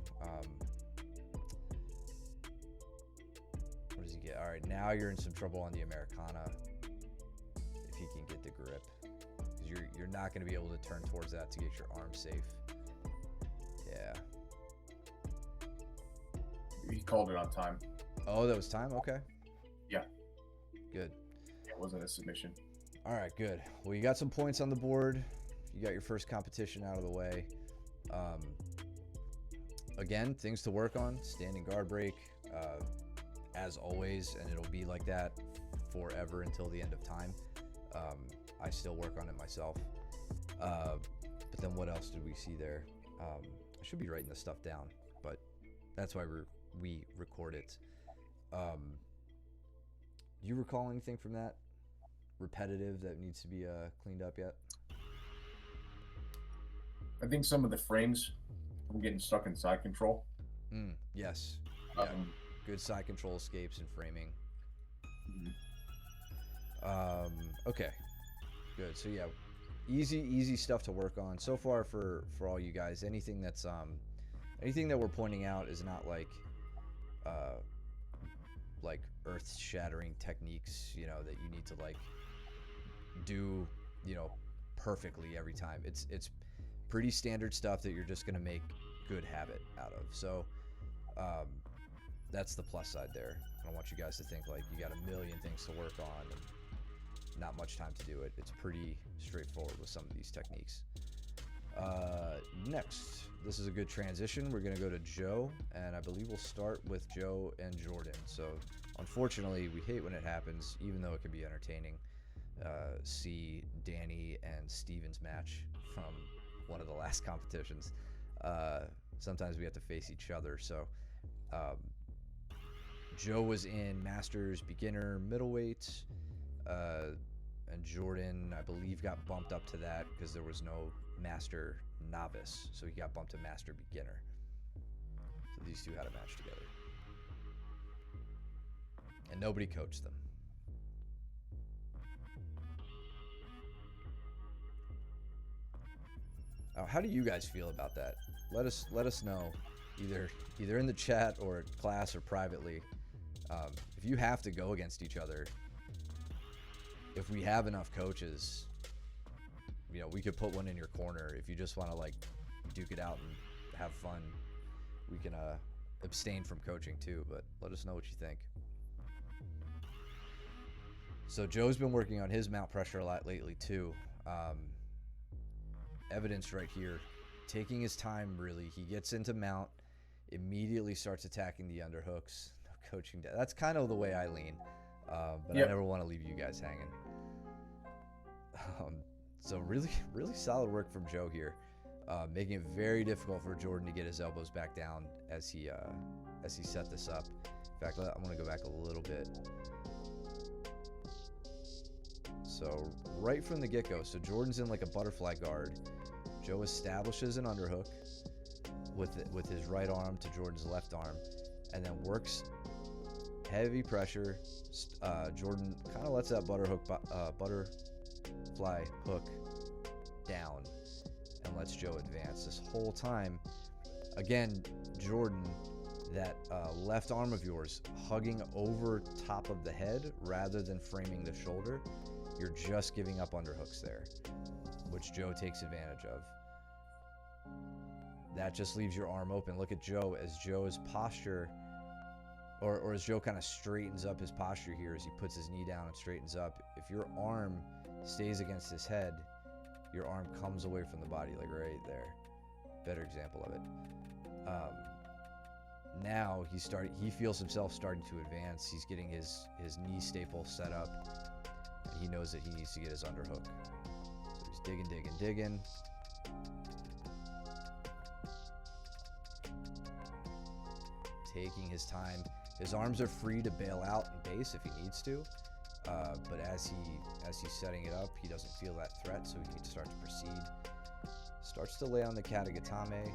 What does he get? All right, now you're in some trouble on the Americana if he can get the grip, because you're not going to be able to turn towards that to get your arm safe. Yeah. He called it on time. Oh, that was time? Okay. Yeah. Good. It wasn't a submission. All right, good. Well, you got some points on the board. You got your first competition out of the way. Again, things to work on. Standing guard break, as always, and it'll be like that forever until the end of time. I still work on it myself. But then what else did we see there? I should be writing this stuff down, but that's why we record it. Do you recall anything from that repetitive that needs to be cleaned up yet? I think some of the frames from getting stuck in side control. Yes. Yeah. Good side control escapes and framing. Okay. Good. So yeah, easy stuff to work on so far for all you guys. Anything that's anything that we're pointing out is not like earth-shattering techniques, that you need to like do, perfectly every time. It's pretty standard stuff that you're just going to make good habit out of. So that's the plus side there. I don't want you guys to think like you got a million things to work on and not much time to do it. It's pretty straightforward with some of these techniques. Next, this is a good transition. We're going to go to Joe, and I believe we'll start with Joe and Jordan. So unfortunately, we hate when it happens, even though it can be entertaining. See Danny and Steven's match from one of the last competitions. Sometimes we have to face each other. So Joe was in Masters beginner middleweight, and Jordan, I believe, got bumped up to that because there was no Master novice, so he got bumped to Master beginner. So these two had a match together, and nobody coached them. How do you guys feel about that? Let us know, either in the chat or at class or privately. If you have to go against each other, if we have enough coaches, we could put one in your corner. If you just want to like duke it out and have fun, we can abstain from coaching too. But let us know what you think. So Joe's been working on his mount pressure a lot lately too. Evidence right here, taking his time. Really, he gets into mount, immediately starts attacking the underhooks. No coaching. That's kind of the way I lean, but I never want to leave you guys hanging. So really solid work from Joe here, making it very difficult for Jordan to get his elbows back down as he set this up. In fact, I'm going to go back a little bit. So right from the get-go, so Jordan's in like a butterfly guard. Joe establishes an underhook with his right arm to Jordan's left arm, and then works heavy pressure. Jordan kind of lets that butterfly hook down and lets Joe advance this whole time. Again, Jordan, that left arm of yours hugging over top of the head rather than framing the shoulder. You're just giving up underhooks there, which Joe takes advantage of. That just leaves your arm open. Look at Joe as Joe's posture, or as Joe kind of straightens up his posture here as he puts his knee down and straightens up. If your arm stays against his head, your arm comes away from the body, like right there. Better example of it. Now he feels himself starting to advance. He's getting his knee staple set up, and he knows that he needs to get his underhook. So he's digging. Taking his time. His arms are free to bail out and base if he needs to, but as he's setting it up, he doesn't feel that threat, so he can start to proceed. Starts to lay on the katagatame.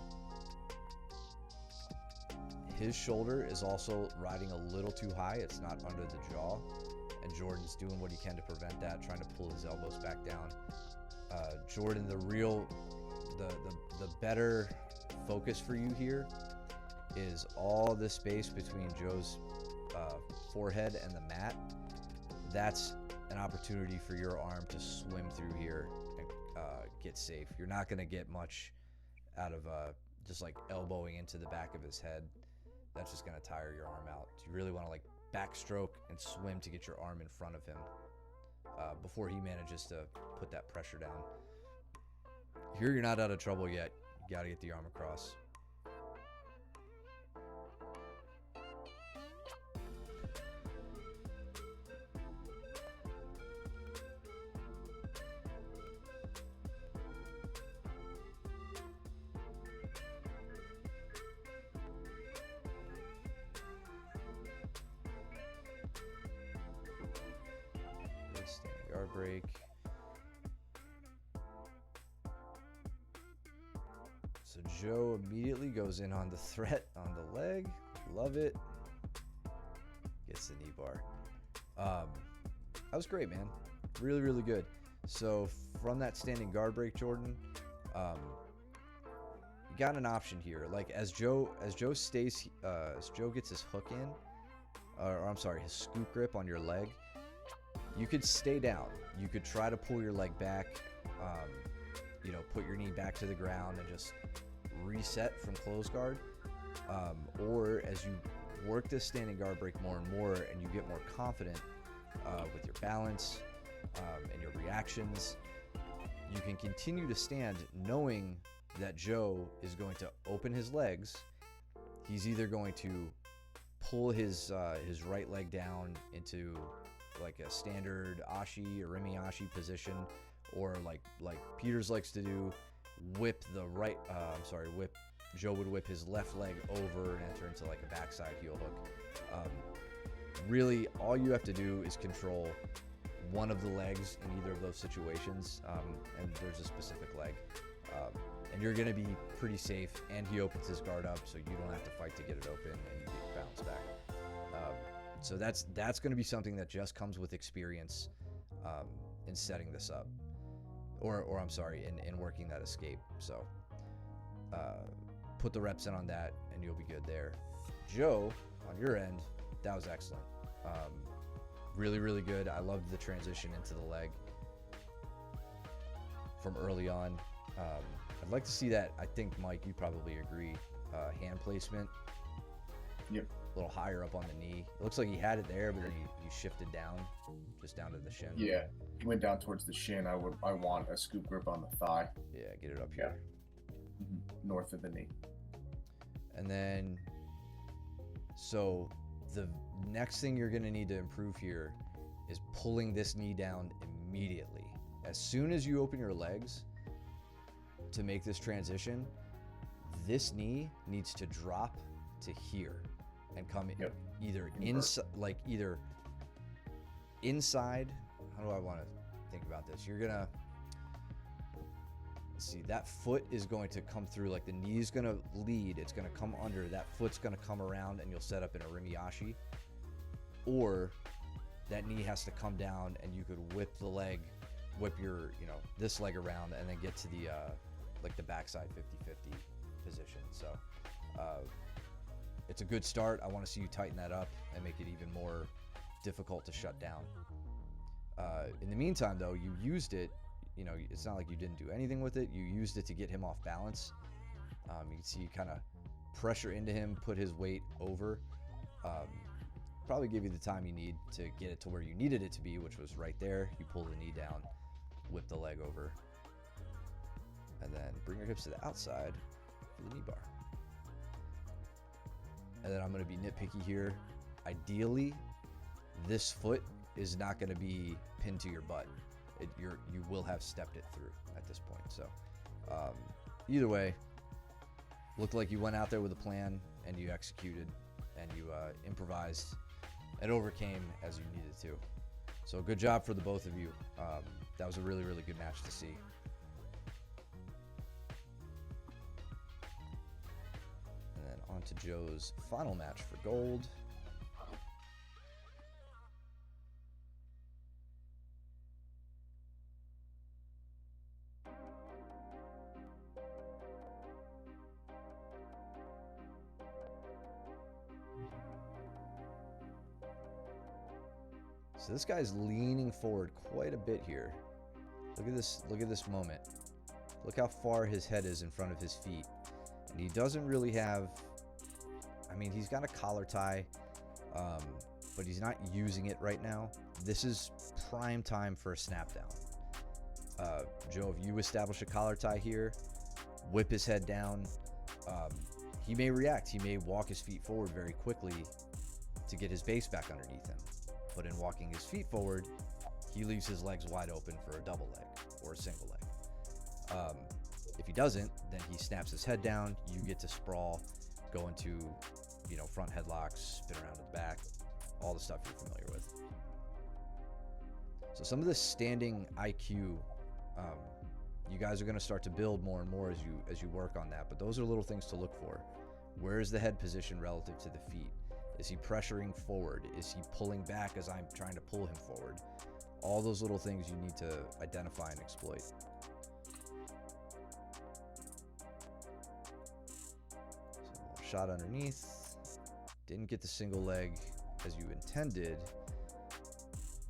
His shoulder is also riding a little too high. It's not under the jaw, and Jordan's doing what he can to prevent that, trying to pull his elbows back down. Jordan, the better focus for you here is all the space between Joe's forehead and the mat. That's an opportunity for your arm to swim through here and get safe. You're not going to get much out of just like elbowing into the back of his head. That's just going to tire your arm out. You really want to like backstroke and swim to get your arm in front of him before he manages to put that pressure down. Here you're not out of trouble yet. You got to get the arm across. Standing guard break. So Joe immediately goes in on the threat on the leg. Love it. Gets the knee bar. That was great, man. Really, really good. So from that standing guard break, Jordan, you got an option here. Like as Joe stays, as Joe gets his hook in, or I'm sorry, his scoop grip on your leg, you could stay down. You could try to pull your leg back, put your knee back to the ground and just reset from closed guard. Or as you work this standing guard break more and more and you get more confident with your balance and your reactions, you can continue to stand knowing that Joe is going to open his legs. He's either going to pull his right leg down into like a standard ashi or remi-ashi position, or like Peters likes to do, Joe would whip his left leg over and enter into like a backside heel hook. Really, all you have to do is control one of the legs in either of those situations, and there's a specific leg. And you're going to be pretty safe, and he opens his guard up, so you don't have to fight to get it open, and you get bounced back. So that's going to be something that just comes with experience in setting this up, or I'm sorry, in working that escape. So put the reps in on that, and you'll be good there. Joe, on your end, that was excellent. Really, really good. I loved the transition into the leg from early on. I'd like to see that. I think, Mike, you probably agree. Hand placement. Yep. A little higher up on the knee. It looks like he had it there, but then you shifted down, just down to the shin. Yeah, he went down towards the shin. I want a scoop grip on the thigh. Yeah, get it up here. North of the knee. And then, so the next thing you're going to need to improve here is pulling this knee down immediately. As soon as you open your legs to make this transition, this knee needs to drop to here and come either inside, either inside. How do I want to think about this? You're gonna, see, that foot is going to come through, like the knee is going to lead. It's going to come under. That foot's going to come around, and you'll set up in a rimiyashi. Or that knee has to come down, and you could whip the leg, whip your, this leg around, and then get to the, like the backside 50-50 position. So it's a good start. I want to see you tighten that up and make it even more difficult to shut down. In the meantime, though, you used it. It's not like you didn't do anything with it. You used it to get him off balance. You can see you kind of pressure into him, put his weight over. Probably give you the time you need to get it to where you needed it to be, which was right there. You pull the knee down, whip the leg over, and then bring your hips to the outside for the knee bar. And then I'm going to be nitpicky here. Ideally, this foot is not going to be pinned to your butt. You will have stepped it through at this point. So either way, looked like you went out there with a plan and you executed and you improvised and overcame as you needed to. So good job for the both of you. That was a really, really good match to see. And then on to Joe's final match for gold. So this guy's leaning forward quite a bit here. Look at this moment. Look how far his head is in front of his feet. And he doesn't really have, he's got a collar tie, but he's not using it right now. This is prime time for a snap down. Joe, if you establish a collar tie here, whip his head down, he may react. He may walk his feet forward very quickly to get his base back underneath him. But in walking his feet forward, he leaves his legs wide open for a double leg or a single leg. If he doesn't, then he snaps his head down. You get to sprawl, go into, front headlocks, spin around to the back, all the stuff you're familiar with. So some of this standing IQ, you guys are going to start to build more and more as you work on that. But those are little things to look for. Where is the head position relative to the feet? Is he pressuring forward? Is he pulling back as I'm trying to pull him forward? All those little things you need to identify and exploit. So a little shot underneath. Didn't get the single leg as you intended,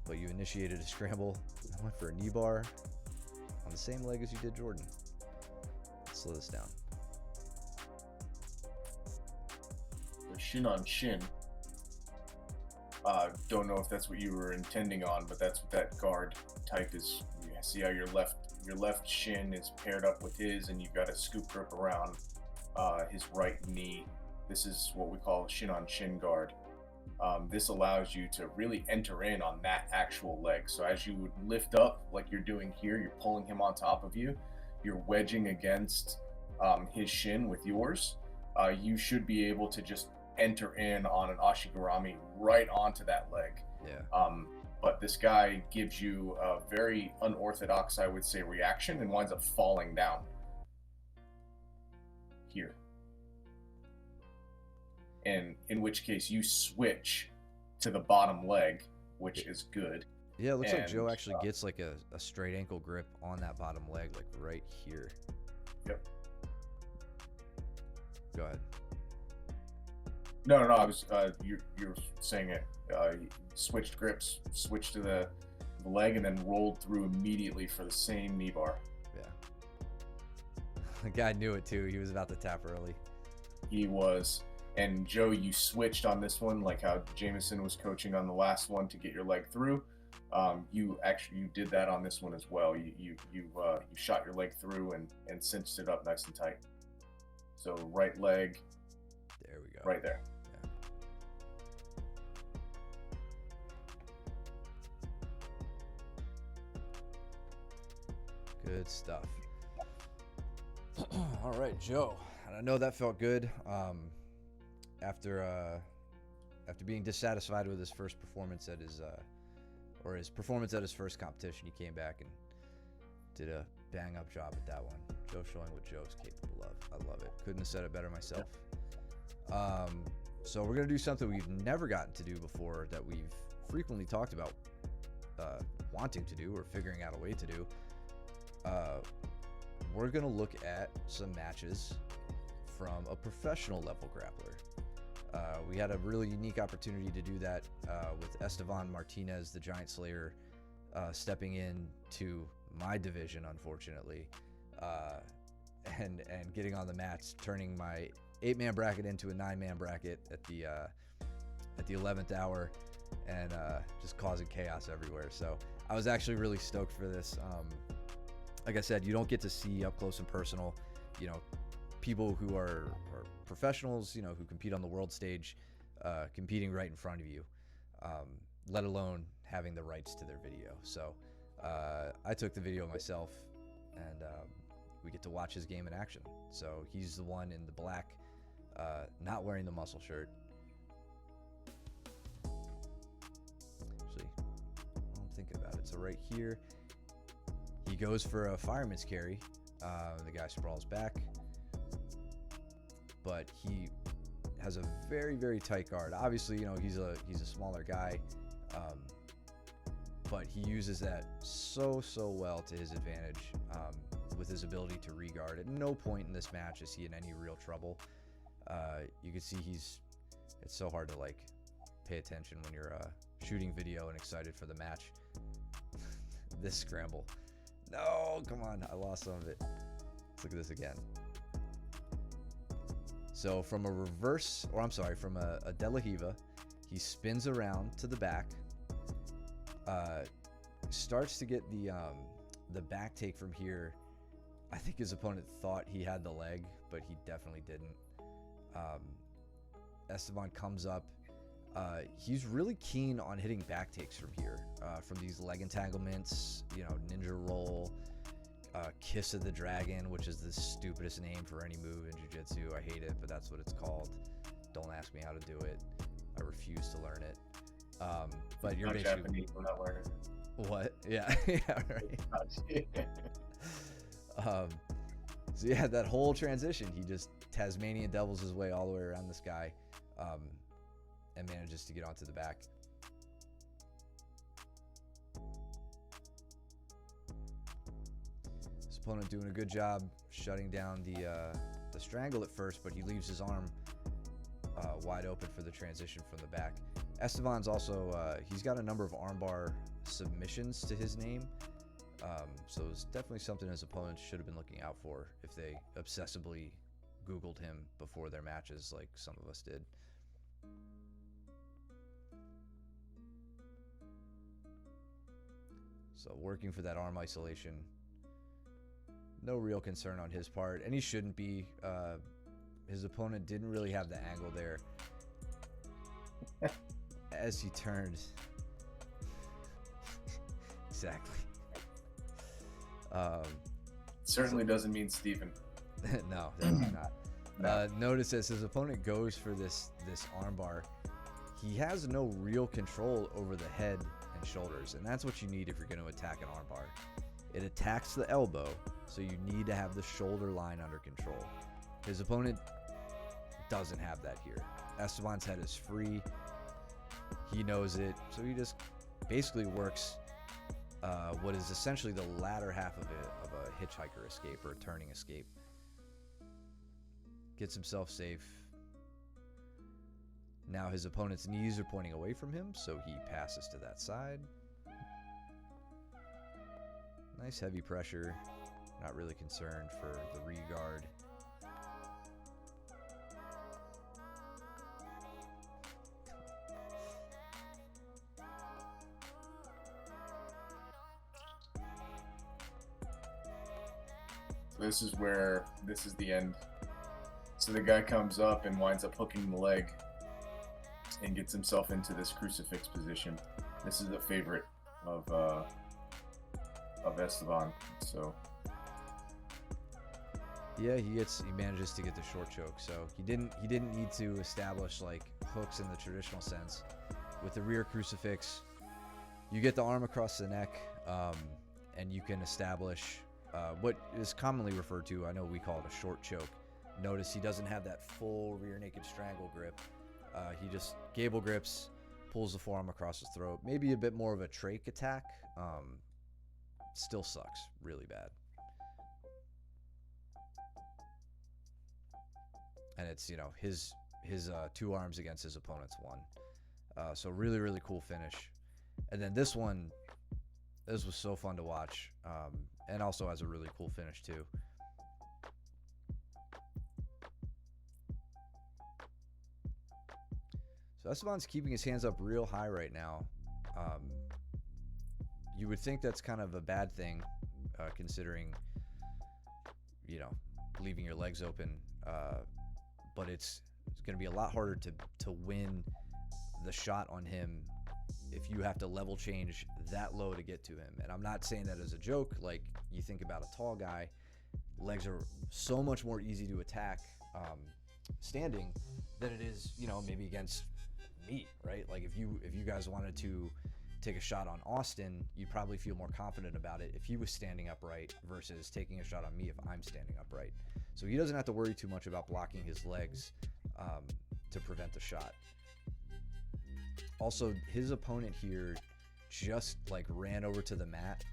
but you initiated a scramble. I went for a knee bar on the same leg as you did Jordan. Let's slow this down. Shin on shin. Don't know if that's what you were intending on, but that's what that guard type is. You see how your left shin is paired up with his, and you've got a scoop grip around his right knee. This is what we call a shin on shin guard. This allows you to really enter in on that actual leg. So as you would lift up, like you're doing here, you're pulling him on top of you. You're wedging against his shin with yours. You should be able to just enter in on an ashigarami right onto that leg. Yeah. But this guy gives you a very unorthodox, I would say, reaction and winds up falling down here. And in which case you switch to the bottom leg, which is good. Yeah, it looks like Joe actually gets like a straight ankle grip on that bottom leg, like right here. Yep. Go ahead. No, I was you're saying it. Switched grips, switched to the leg, and then rolled through immediately for the same knee bar. Yeah. The guy knew it too. He was about to tap early. He was. And Joe, you switched on this one, like how Jameson was coaching on the last one to get your leg through. You did that on this one as well. You shot your leg through and cinched it up nice and tight. So right leg. There we go. Right there. Yeah. Good stuff. All right, Joe. And I know that felt good. After being dissatisfied with his first performance at his performance at his first competition, he came back and did a bang up job at that one. Joe showing what Joe's capable of. I love it. Couldn't have said it better myself. So we're gonna do something we've never gotten to do before that we've frequently talked about wanting to do or figuring out a way to do. We're gonna look at some matches from a professional level grappler. We had a really unique opportunity to do that with Esteban Martinez, the Giant Slayer, stepping in to my division, unfortunately, and getting on the mats, turning my 8-man bracket into a 9-man bracket at the 11th hour, and just causing chaos everywhere. So I was actually really stoked for this. Like I said, you don't get to see up close and personal, people who are professionals, who compete on the world stage, competing right in front of you, let alone having the rights to their video. So I took the video myself, and we get to watch his game in action. So he's the one in the black, not wearing the muscle shirt. Actually, I'm thinking about it. So right here, he goes for a fireman's carry. The guy sprawls back, but he has a very, very tight guard. Obviously, he's a smaller guy, but he uses that so well to his advantage, with his ability to re-guard. At no point in this match is he in any real trouble. You can see it's so hard to pay attention when you're shooting video and excited for the match. This scramble. No, come on, I lost some of it. Let's look at this again. So from a De La Riva, he spins around to the back, starts to get the back take from here. I think his opponent thought he had the leg, but he definitely didn't. Esteban comes up. He's really keen on hitting back takes from here, from these leg entanglements, ninja roll, kiss of the dragon, which is the stupidest name for any move in jiu-jitsu. I hate it, but that's what it's called. Don't ask me how to do it. I refuse to learn it. But you're basically Japanese, we're not learning. What? Yeah, yeah, right. So yeah, that whole transition, he just Tasmanian devils his way all the way around this guy, and manages to get onto the back. His opponent doing a good job shutting down the strangle at first, but he leaves his arm wide open for the transition from the back. Esteban's also, he's got a number of armbar submissions to his name, so it's definitely something his opponents should have been looking out for if they obsessively Googled him before their matches like some of us did. So working for that arm isolation, no real concern on his part, and he shouldn't be. His opponent didn't really have the angle there as he turned. Exactly. Certainly doesn't mean Steven. No, definitely not. No. Notice as his opponent goes for this armbar, he has no real control over the head and shoulders, and that's what you need if you're going to attack an armbar. It attacks the elbow, so you need to have the shoulder line under control. His opponent doesn't have that here. Esteban's head is free. He knows it, so he just basically works what is essentially the latter half of a hitchhiker escape or a turning escape. Gets himself safe. Now his opponent's knees are pointing away from him, so he passes to that side. Nice heavy pressure. Not really concerned for the re-guard. This is the end. So the guy comes up and winds up hooking the leg and gets himself into this crucifix position. This is a favorite of Esteban. So yeah, he manages to get the short choke. So he didn't need to establish like hooks in the traditional sense. With the rear crucifix, you get the arm across the neck, and you can establish what is commonly referred to, I know we call it a short choke. Notice he doesn't have that full rear naked strangle grip. He just gable grips, pulls the forearm across his throat. Maybe a bit more of a trach attack. Still sucks really bad. And it's, his 2 arms against his opponent's 1. So really, really cool finish. And then this one, this was so fun to watch, and also has a really cool finish too. So Esteban's keeping his hands up real high right now. You would think that's kind of a bad thing, considering, leaving your legs open. But it's going to be a lot harder to win the shot on him if you have to level change that low to get to him. And I'm not saying that as a joke. Like, you think about a tall guy, legs are so much more easy to attack standing than it is, maybe against me, right? Like, if you guys wanted to take a shot on Austin, you'd probably feel more confident about it if he was standing upright versus taking a shot on me if I'm standing upright. So he doesn't have to worry too much about blocking his legs to prevent the shot. Also, his opponent here just ran over to the mat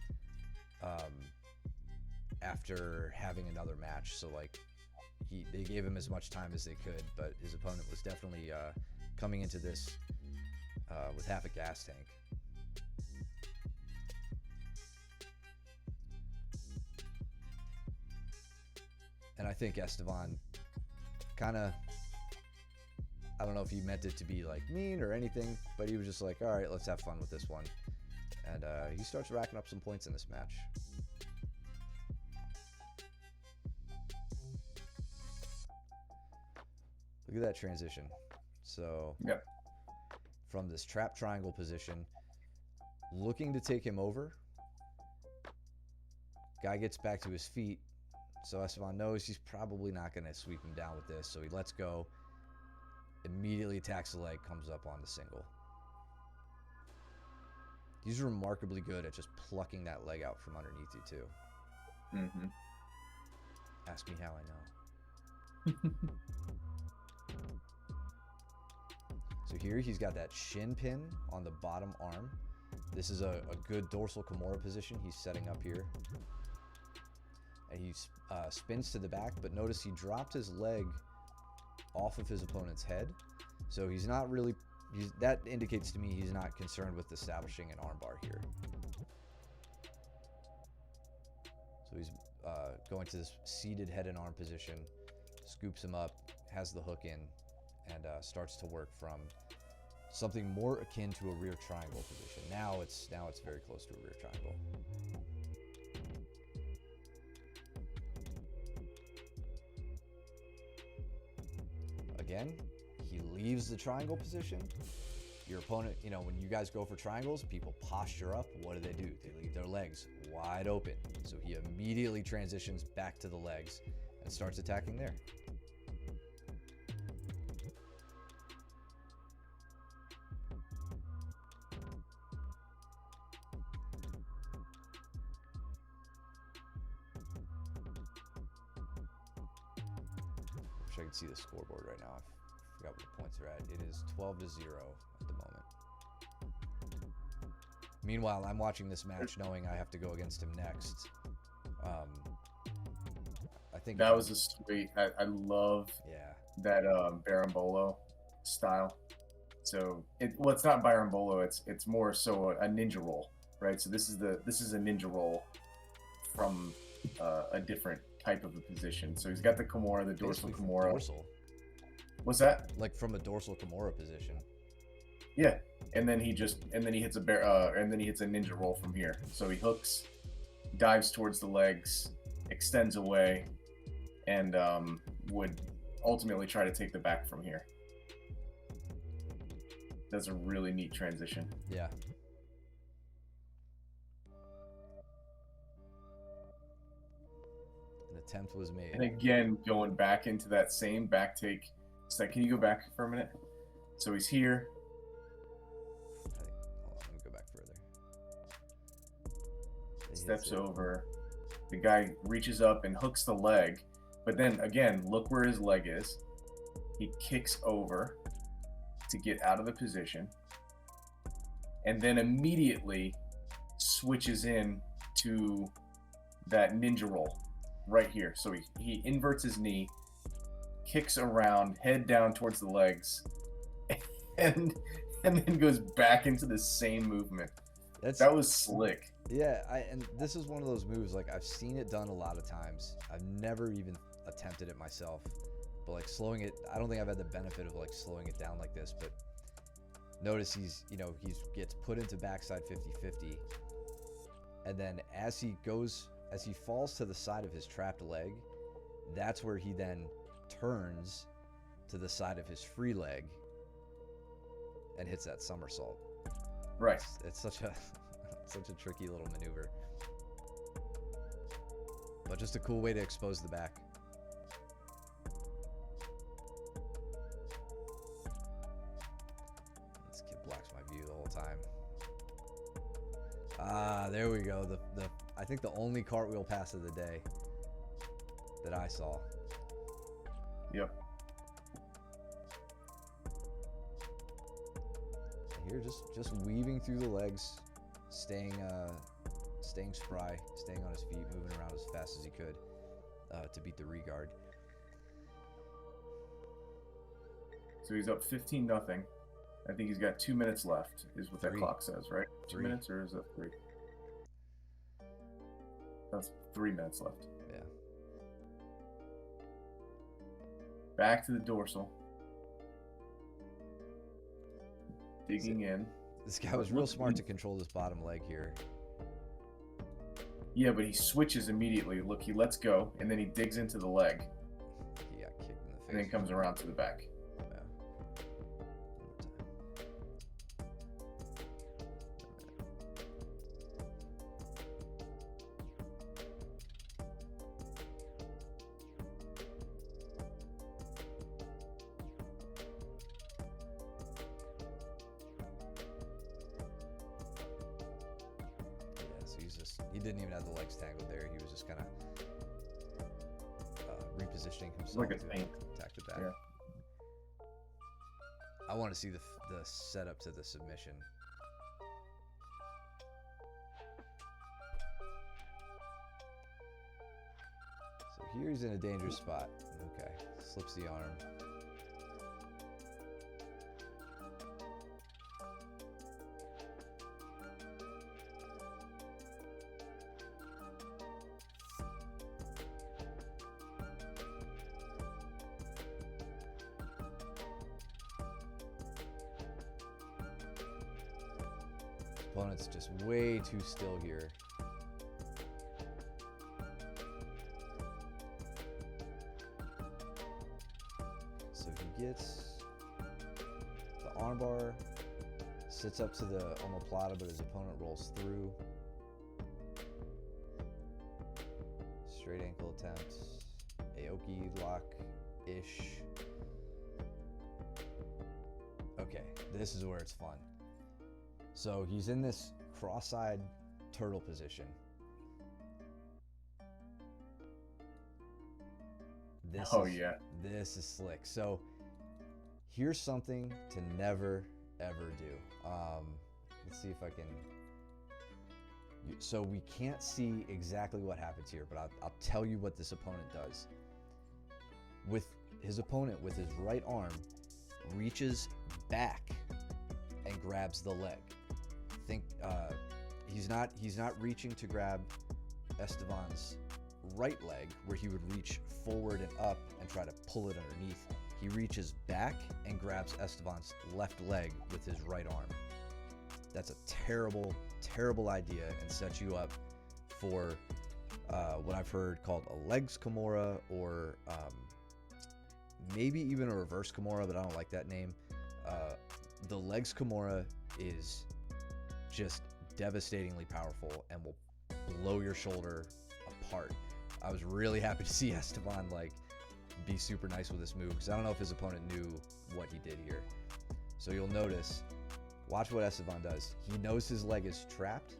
after having another match. So they gave him as much time as they could, but his opponent was definitely coming into this with half a gas tank. And I think Esteban kind of, I don't know if he meant it to be mean or anything, but he was just like, all right, let's have fun with this one. And he starts racking up some points in this match. Look at that transition. So yep. From this trap triangle position, looking to take him over, guy gets back to his feet. So Esteban knows he's probably not going to sweep him down with this. So he lets go, immediately attacks the leg, comes up on the single. He's remarkably good at just plucking that leg out from underneath you too. Mm-hmm. Ask me how I know. So here he's got that shin pin on the bottom arm. This is a good dorsal Kimura position he's setting up here. And he spins to the back, but notice he dropped his leg off of his opponent's head. So he's not really, that indicates to me he's not concerned with establishing an armbar here. So he's going to this seated head and arm position, scoops him up, has the hook in, and starts to work from something more akin to a rear triangle position. Now it's very close to a rear triangle. Again, he leaves the triangle position. Your opponent, when you guys go for triangles, people posture up. What do? They leave their legs wide open. So he immediately transitions back to the legs and starts attacking there. Wish I could see the scoreboard right now. I forgot what the points are at. It is 12-0 at the moment. Meanwhile, I'm watching this match knowing I have to go against him next. I think that was a sweet. I love that Berimbolo style. So it's not Berimbolo. It's more so a ninja roll, right? So this is a ninja roll from a different type of a position. So he's got the Kimura, the dorsal Kimura. Dorsal. What's that? Like from a dorsal Kimura position. Yeah, and then he hits a ninja roll from here. So he hooks, dives towards the legs, extends away, and would ultimately try to take the back from here. That's a really neat transition. Yeah. An attempt was made. And again, going back into that same back take. So can you go back for a minute? So he's here. Let me go back further. Steps over. The guy reaches up and hooks the leg, but then again, look where his leg is. He kicks over to get out of the position, and then immediately switches in to that ninja roll right here. So he inverts his knee, kicks around, head down towards the legs, and then goes back into the same movement. That was slick. Yeah, and this is one of those moves, like, I've seen it done a lot of times. I've never even attempted it myself. But, like, slowing it, I don't think I've had the benefit of, like, slowing it down like this. But notice he gets put into backside 50-50. And then as he falls to the side of his trapped leg, that's where he then turns to the side of his free leg and hits that somersault. Right. It's such a tricky little maneuver, but just a cool way to expose the back. This kid blocks my view the whole time. There we go. I think the only cartwheel pass of the day that I saw. Yep. Here, just weaving through the legs, staying spry, staying on his feet, moving around as fast as he could to beat the regard. So he's up 15-0. I think he's got 2 minutes left, is what that clock says, right? 2 minutes, or is it 3? That's 3 minutes left. Yeah. Back to the dorsal. Digging in. This guy was real smart to control this bottom leg here. Yeah, but he switches immediately. Look, he lets go, and then he digs into the leg. He got kicked in the face. And then comes around to the back. Yeah. He didn't even have the legs tangled there. He was just kind of repositioning himself like a to paint. attack the back. Yeah. I want to see the setup to the submission. So here he's in a dangerous spot. Okay, slips the arm. Opponent's just way too still here. So he gets the armbar, sits up to the omoplata, but his opponent rolls through. Straight ankle attempt. Aoki lock-ish. Okay, this is where it's fun. So he's in this cross-eyed turtle position. This is slick. So here's something to never, ever do. Let's see if I can. So we can't see exactly what happens here, but I'll tell you what this opponent does. With his opponent, with his right arm, reaches back and grabs the leg. Think he's not reaching to grab Esteban's right leg, where he would reach forward and up and try to pull it underneath. He reaches back and grabs Esteban's left leg with his right arm. That's a terrible, terrible idea, and sets you up for what I've heard called a legs Kimura, or maybe even a reverse Kimura, but I don't like that name. The legs Kimura is just devastatingly powerful and will blow your shoulder apart. I was really happy to see Esteban be super nice with this move, because I don't know if his opponent knew what he did here. So you'll notice, watch what Esteban does. He knows his leg is trapped,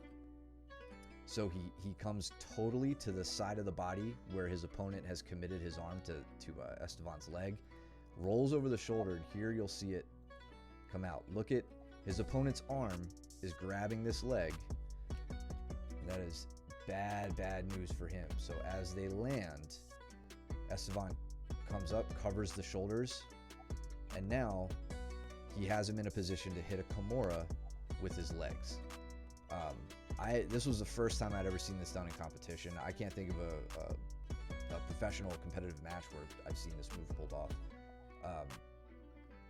So he comes totally to the side of the body where his opponent has committed his arm to Estevan's leg, rolls over the shoulder, and here you'll see it come out. Look at his opponent's arm is grabbing this leg. That is bad news for him. So as they land, Estevan comes up, covers the shoulders, and now he has him in a position to hit a Kimura with his legs. This was the first time I'd ever seen this done in competition. I can't think of a professional competitive match where I've seen this move pulled off.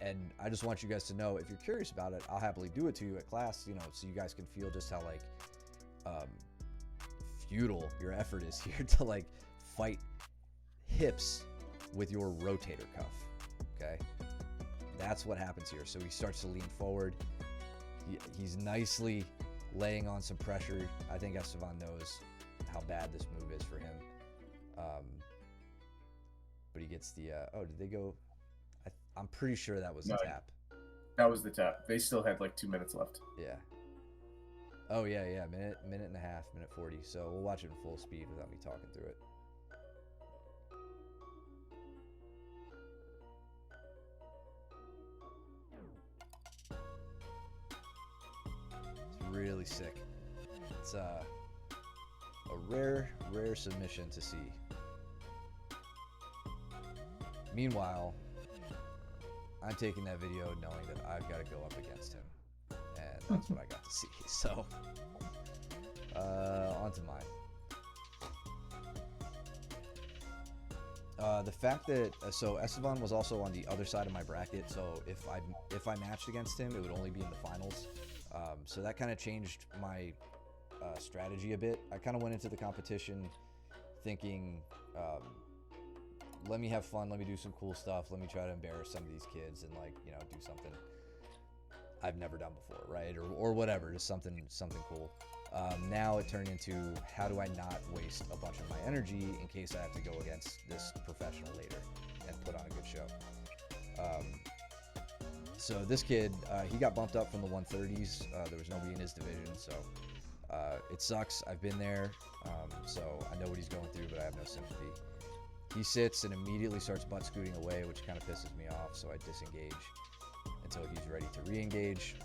And I just want you guys to know, if you're curious about it, I'll happily do it to you at class, so you guys can feel just how futile your effort is here to like fight hips with your rotator cuff. Okay, that's what happens here. So he starts to lean forward. He's nicely laying on some pressure. I think Estevan knows how bad this move is for him. But he gets the did they go? I'm pretty sure that was the tap. That was the tap. They still had like 2 minutes left. Yeah. Oh yeah. Minute and a half, minute 40. So we'll watch it in full speed without me talking through it. It's really sick. It's a rare submission to see. Meanwhile, I'm taking that video knowing that I've got to go up against him, and that's what I got to see. So, on to mine. The fact that so Estevan was also on the other side of my bracket, so if I matched against him, it would only be in the finals. So that kind of changed my strategy a bit. I kind of went into the competition thinking, let me have fun, let me do some cool stuff, let me try to embarrass some of these kids and do something I've never done before, right? Or whatever, just something cool. Now it turned into, how do I not waste a bunch of my energy in case I have to go against this professional later and put on a good show. So this kid, he got bumped up from the 130s. There was nobody in his division, so it sucks. I've been there, so I know what he's going through, but I have no sympathy. He sits and immediately starts butt scooting away, which kind of pisses me off, so I disengage until he's ready to re-engage.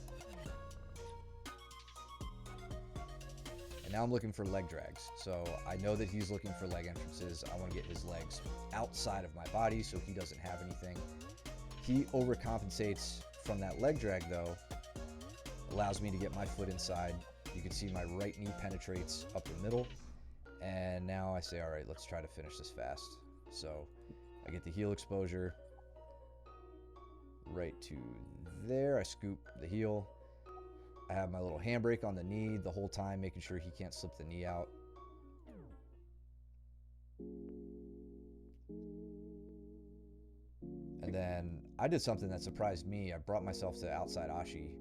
And now I'm looking for leg drags. So I know that he's looking for leg entrances. I want to get his legs outside of my body so he doesn't have anything. He overcompensates from that leg drag though, allows me to get my foot inside. You can see my right knee penetrates up the middle. And now I say, all right, let's try to finish this fast. So I get the heel exposure right to there. I scoop the heel. I have my little handbrake on the knee the whole time, making sure he can't slip the knee out. And then I did something that surprised me. I brought myself to outside ashi,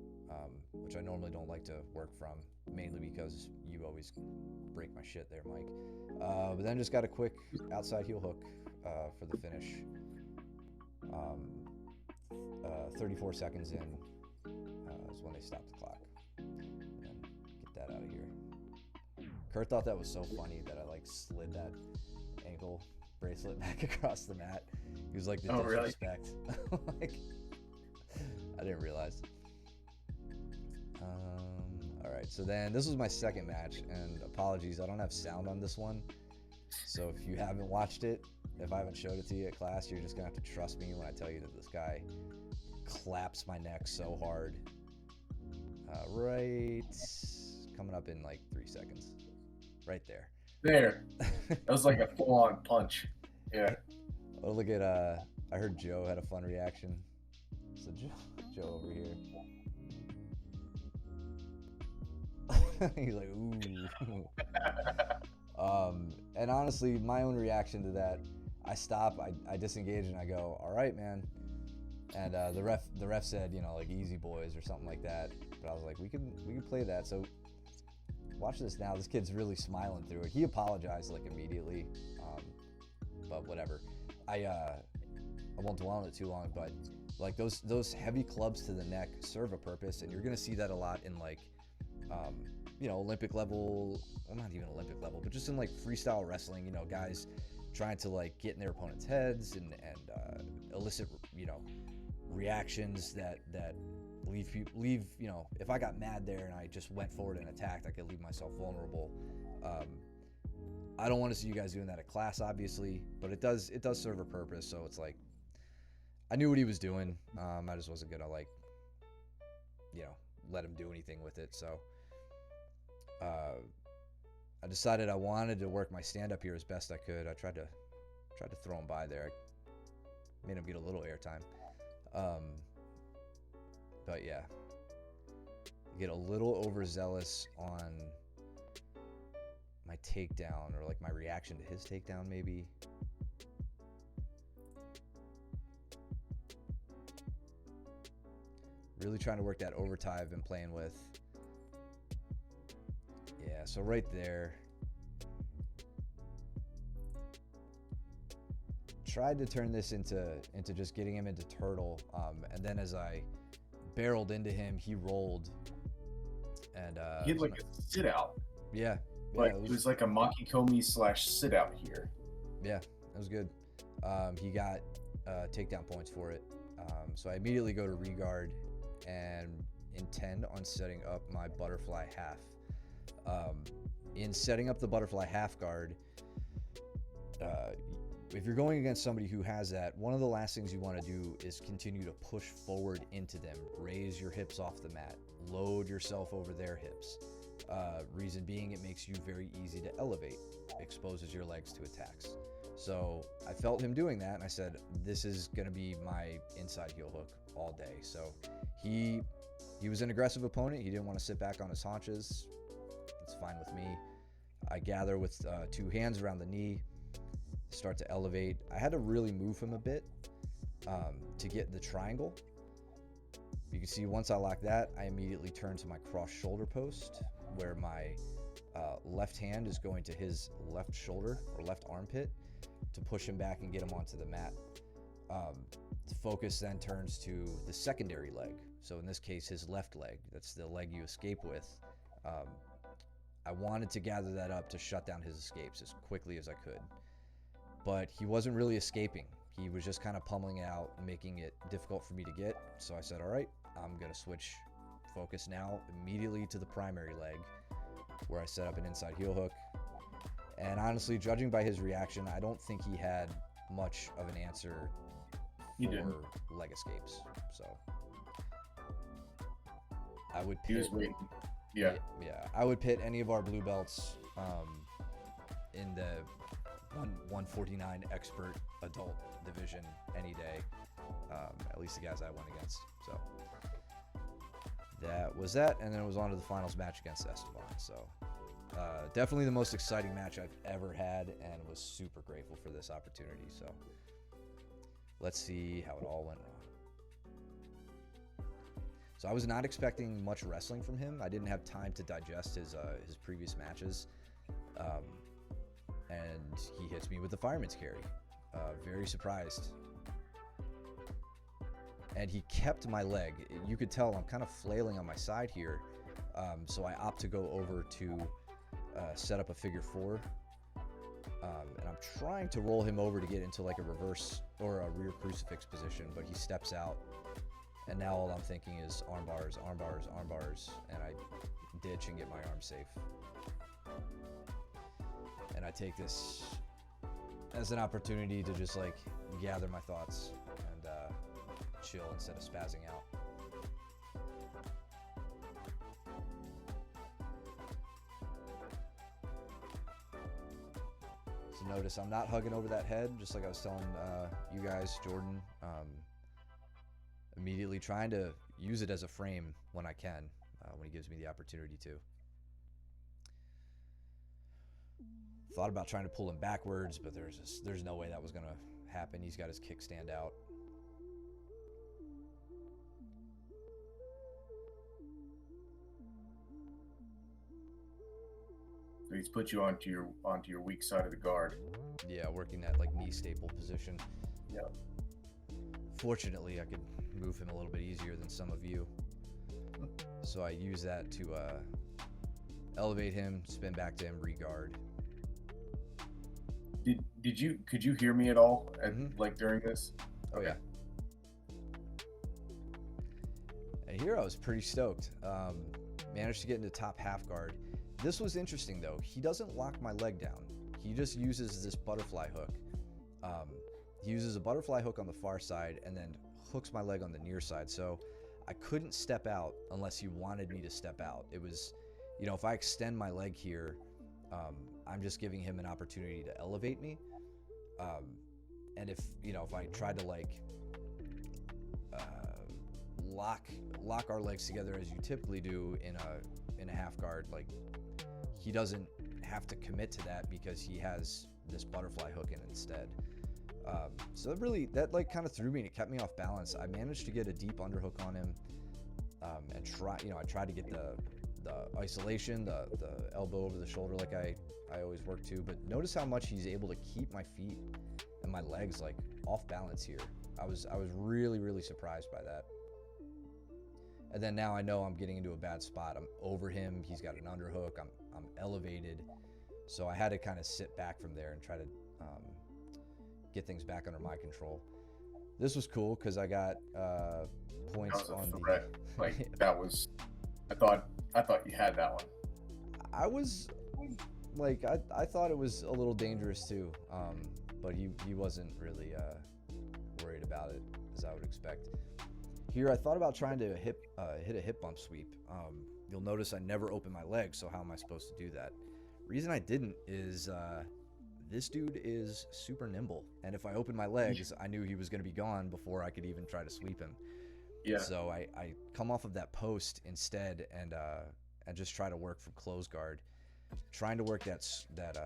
which I normally don't like to work from, mainly because you always break my shit there, Mike. But then just got a quick outside heel hook for the finish. 34 seconds in is when they stopped the clock. And get that out of here. Kurt thought that was so funny that I slid that ankle bracelet back across the mat. He was like, the disrespect. Really? I didn't realize. All right, so then this was my second match, and apologies, I don't have sound on this one. So if you haven't watched it, if I haven't showed it to you at class, you're just gonna have to trust me when I tell you that this guy claps my neck so hard. Right, coming up in 3 seconds. Right there. There. That was like a full-on punch. Yeah. Oh, look at, I heard Joe had a fun reaction. So Joe over here. He's like, ooh. And honestly, my own reaction to that, I stop, I disengage, and I go, all right, man. And the ref said, easy boys or something like that. But I was like, we can play that. So watch this now. This kid's really smiling through it. He apologized immediately, but whatever. I won't dwell on it too long, but those heavy clubs to the neck serve a purpose, and you're gonna see that a lot in Olympic level, well, not even Olympic level, but just in like freestyle wrestling, guys trying to like get in their opponent's heads and elicit, reactions that leave, if I got mad there and I just went forward and attacked, I could leave myself vulnerable. I don't want to see you guys doing that at class, obviously, but it does serve a purpose. So it's like, I knew what he was doing. I just wasn't gonna like, let him do anything with it. So I decided I wanted to work my stand up here as best I could. I tried to throw him by there. I made him get a little airtime. But yeah, get a little overzealous on my takedown, or like my reaction to his takedown, maybe. Really trying to work that overtime I've been playing with. Yeah, so right there. Tried to turn this into just getting him into turtle, and then as I barreled into him, he rolled, and he had like a sit out. Yeah, like it was like a Makikomi / sit out here. Yeah, that was good. He got takedown points for it, so I immediately go to regard and intend on setting up my butterfly half. In setting up the butterfly half guard, if you're going against somebody who has that, one of the last things you want to do is continue to push forward into them. Raise your hips off the mat. Load yourself over their hips. Reason being, it makes you very easy to elevate. Exposes your legs to attacks. So I felt him doing that, and I said, this is going to be my inside heel hook all day. So he was an aggressive opponent. He didn't want to sit back on his haunches. It's fine with me. I gather with 2 hands around the knee, start to elevate. I had to really move him a bit to get the triangle. You can see once I lock that, I immediately turn to my cross shoulder post, where my left hand is going to his left shoulder or left armpit to push him back and get him onto the mat. The focus then turns to the secondary leg. So in this case, his left leg. That's the leg you escape with. I wanted to gather that up to shut down his escapes as quickly as I could. But he wasn't really escaping. He was just kind of pummeling it out, making it difficult for me to get. So I said, all right, I'm going to switch focus now immediately to the primary leg, where I set up an inside heel hook. And honestly, judging by his reaction, I don't think he had much of an answer for leg escapes. So I would pit, he was waiting. Yeah. I would pit any of our blue belts in the 149 expert adult division any day. At least the guys I went against. So that was that, and then it was on to the finals match against Esteban. So definitely the most exciting match I've ever had, and was super grateful for this opportunity. So let's see how it all went wrong. So I was not expecting much wrestling from him. I didn't have time to digest his previous matches. And he hits me with the fireman's carry. Very surprised. And he kept my leg. You could tell I'm kind of flailing on my side here. So I opt to go over to set up a figure 4. And I'm trying to roll him over to get into like a reverse or a rear crucifix position, but he steps out. And now all I'm thinking is arm bars, arm bars, arm bars, and I ditch and get my arm safe. And I take this as an opportunity to just like gather my thoughts and chill instead of spazzing out. So notice I'm not hugging over that head, just like I was telling you guys, Jordan. Immediately trying to use it as a frame when I can, when he gives me the opportunity to. Thought about trying to pull him backwards, but there's no way that was gonna happen. He's got his kickstand out. So he's put you onto your weak side of the guard. Yeah, working that like knee staple position. Yeah. Fortunately, I could move him a little bit easier than some of you. So I use that to elevate him, spin back to him, re-guard. Could you hear me at all Mhm. during this? Oh yeah. And here I was pretty stoked. Managed to get into top half guard. This was interesting though. He doesn't lock my leg down. He just uses this butterfly hook. He uses a butterfly hook on the far side and then hooks my leg on the near side. So I couldn't step out unless he wanted me to step out. It was, if I extend my leg here, I'm just giving him an opportunity to elevate me. And if I tried to lock our legs together as you typically do in a half guard, like he doesn't have to commit to that because he has this butterfly hook in instead. So that kind of threw me and it kept me off balance. I managed to get a deep underhook on him, and I tried to get the isolation, the elbow over the shoulder like I always work to, but notice how much he's able to keep my feet and my legs like off balance here. I was really, really surprised by that. And then now I know I'm getting into a bad spot. I'm over him. He's got an underhook. I'm elevated. So I had to kind of sit back from there and try to get things back under my control. This was cool because I got points on threat. That was. I thought you had that one. I was like, I thought it was a little dangerous too, but he wasn't really worried about it as I would expect. Here, I thought about trying to hit a hip bump sweep. You'll notice I never open my legs, so how am I supposed to do that? Reason I didn't is this dude is super nimble, and if I opened my legs, I knew he was going to be gone before I could even try to sweep him. Yeah. So I come off of that post instead and just try to work from close guard, trying to work that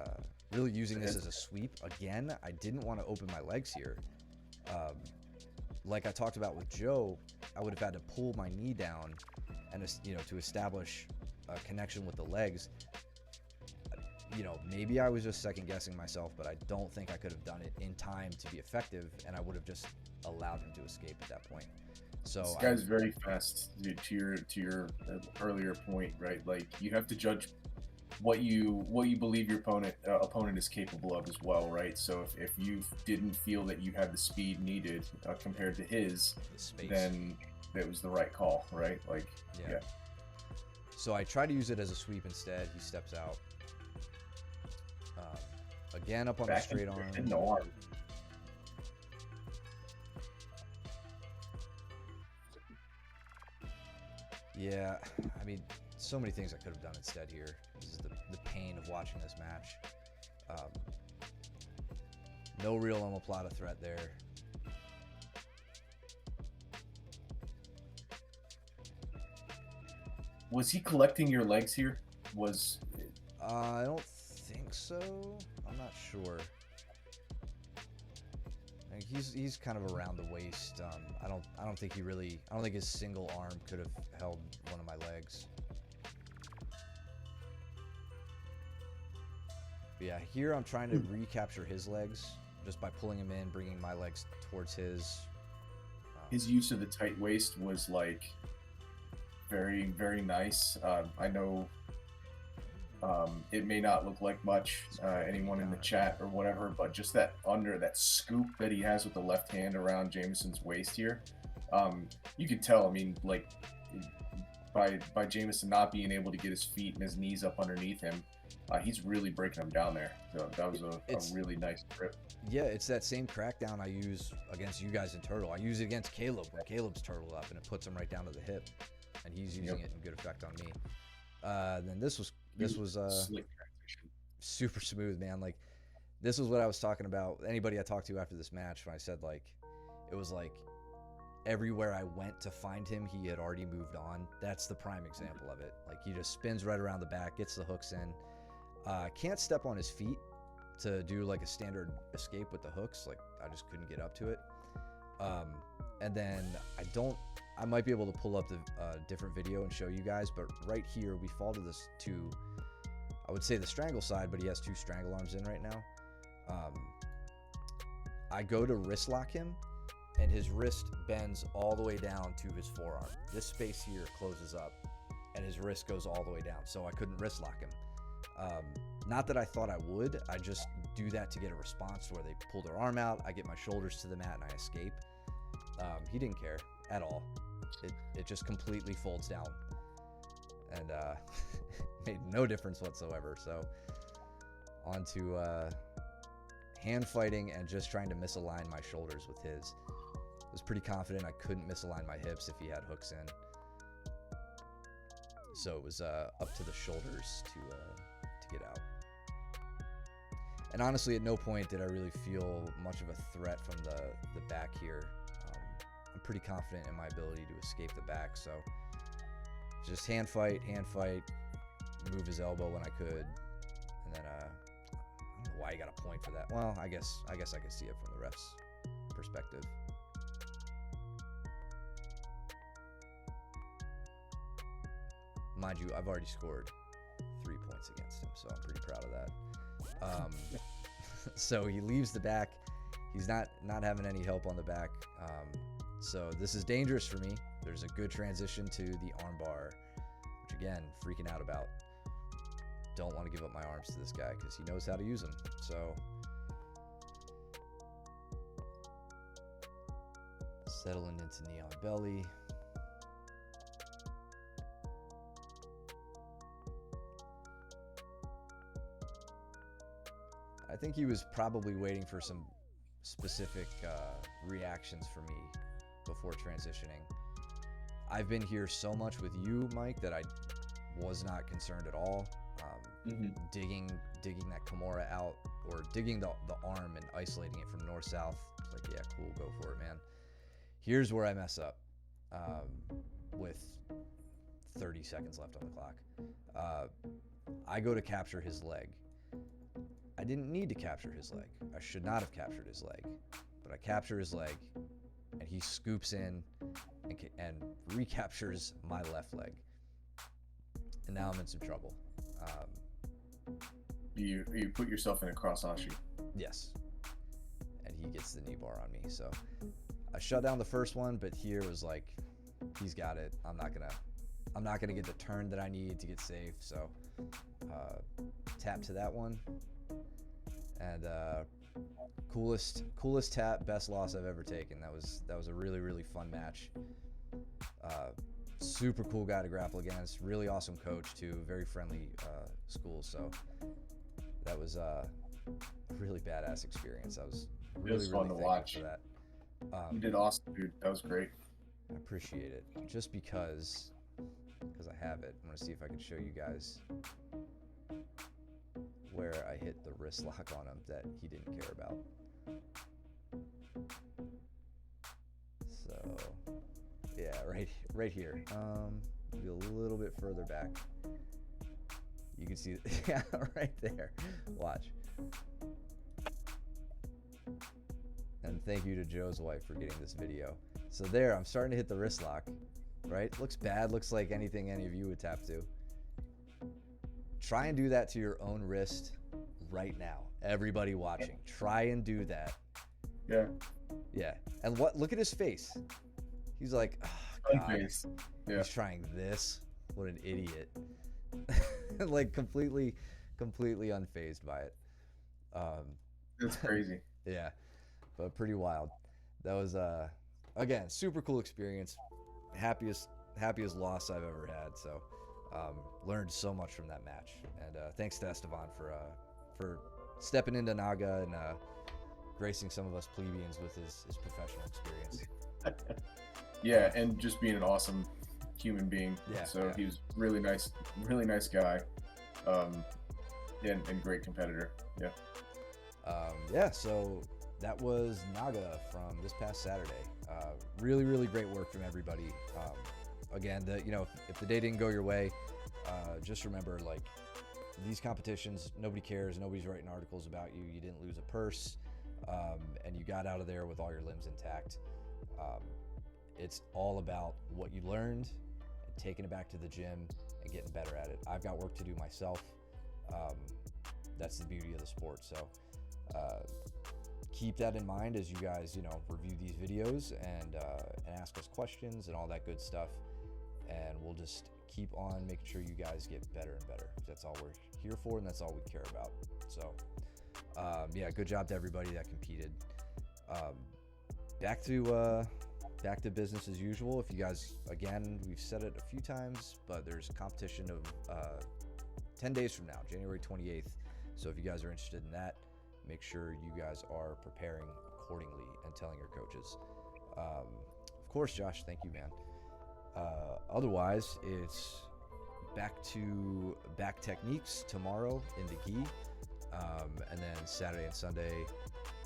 really using this as a sweep. Again, I didn't want to open my legs here. Like I talked about with Joe, I would have had to pull my knee down and to establish a connection with the legs. Maybe I was just second guessing myself, but I don't think I could have done it in time to be effective, and I would have just allowed him to escape at that point. So this guy's very fast. To your earlier point, right? Like you have to judge what you believe your opponent is capable of as well, right? So if you didn't feel that you had the speed needed compared to his, then it was the right call, right? Like yeah. So I try to use it as a sweep instead. He steps out. Again, up on the straight arm. No arm. Yeah, I mean, so many things I could have done instead here. This is the pain of watching this match. No real omoplata threat there. Was he collecting your legs here? I don't think so. I'm not sure. Like he's kind of around the waist. I don't think I don't think his single arm could have held one of my legs. But yeah, here I'm trying to recapture his legs just by pulling him in, bringing my legs towards his. His use of the tight waist was like very, very nice. I know it may not look like much, anyone in the chat or whatever, but just that scoop that he has with the left hand around Jameson's waist here, you could tell, I mean, like, by Jameson not being able to get his feet and his knees up underneath him, he's really breaking him down there. So that was a really nice grip. Yeah, it's that same crackdown I use against you guys in Turtle. I use it against Caleb when Caleb's turtled up, and it puts him right down to the hip, and he's using it in good effect on me. Then this was super smooth, man. Like, this was what I was talking about. Anybody I talked to after this match, when I said, like, it was like everywhere I went to find him, he had already moved on. That's the prime example of it. Like, he just spins right around the back, gets the hooks in. Can't step on his feet to do like a standard escape with the hooks. Like, I just couldn't get up to it. And then I might be able to pull up the different video and show you guys, but right here we fall to this I would say the strangle side, but he has two strangle arms in right now. I go to wrist lock him, and his wrist bends all the way down to his forearm. This space here closes up, and his wrist goes all the way down, so I couldn't wrist lock him. Not that I thought I would, I just do that to get a response where they pull their arm out, I get my shoulders to the mat, and I escape. He didn't care at all. It just completely folds down, and made no difference whatsoever. So on to hand fighting and just trying to misalign my shoulders with his. I was pretty confident I couldn't misalign my hips if he had hooks in. So it was up to the shoulders to get out. And honestly, at no point did I really feel much of a threat from the back here. I'm pretty confident in my ability to escape the back, so just hand fight, move his elbow when I could, and then I don't know why you got a point for that. Well, I guess I could see it from the ref's perspective. Mind you, I've already scored 3 points against him, so I'm pretty proud of that. So he leaves the back. He's not having any help on the back. So this is dangerous for me. There's a good transition to the armbar, which again, freaking out about. Don't want to give up my arms to this guy because he knows how to use them. So settling into knee on belly. I think he was probably waiting for some specific reactions from me before transitioning. I've been here so much with you, Mike, that I was not concerned at all. Digging that Kimura out, or digging the arm and isolating it from north-south. It's like, yeah, cool, go for it, man. Here's where I mess up with 30 seconds left on the clock. I go to capture his leg. I didn't need to capture his leg. I should not have captured his leg, but I capture his leg, and he scoops in and recaptures my left leg, and now I'm in some trouble. You put yourself in a cross ashi. Yes, and he gets the knee bar on me. So I shut down the first one, but here was like, he's got it. I'm not gonna get the turn that I need to get safe. So tap to that one. And coolest tap, best loss I've ever taken. That was a really fun match. Super cool guy to grapple against. Really awesome coach too. Very friendly school. So that was a really badass experience. I was really fun to watch. for that. You did awesome, dude. That was great. I appreciate it. Just because I have it. I'm gonna see if I can show you guys where I hit the wrist lock on him that he didn't care about. So yeah, right here. Maybe a little bit further back. You can see, yeah, right there. Watch. And thank you to Joe's wife for getting this video. So there, I'm starting to hit the wrist lock, right? Looks bad, looks like anything any of you would tap to. Try and do that to your own wrist right now. Everybody watching, try and do that. Yeah. Yeah. And look at his face. He's like, oh, God. Yeah. He's trying this. What an idiot. Like completely unfazed by it. That's crazy. Yeah. But pretty wild. That was again, super cool experience. Happiest loss I've ever had. So learned so much from that match, and thanks to Esteban for stepping into Naga and gracing some of us plebeians with his professional experience. Yeah, and just being an awesome human being. Yeah. So he was really nice guy, and great competitor. Yeah. Yeah. So that was Naga from this past Saturday. Really great work from everybody. Again, if the day didn't go your way, just remember, like, these competitions, nobody cares. Nobody's writing articles about you. You didn't lose a purse, and you got out of there with all your limbs intact. It's all about what you learned and taking it back to the gym and getting better at it. I've got work to do myself. That's the beauty of the sport. So keep that in mind as you guys, review these videos and ask us questions and all that good stuff. And we'll just keep on making sure you guys get better and better. That's all we're here for, and that's all we care about. So, yeah, good job to everybody that competed. Back to business as usual. If you guys, again, we've said it a few times, but there's a competition of 10 days from now, January 28th. So if you guys are interested in that, make sure you guys are preparing accordingly and telling your coaches. Of course, Josh, thank you, man. Otherwise, it's back techniques tomorrow in the gi, and then Saturday and Sunday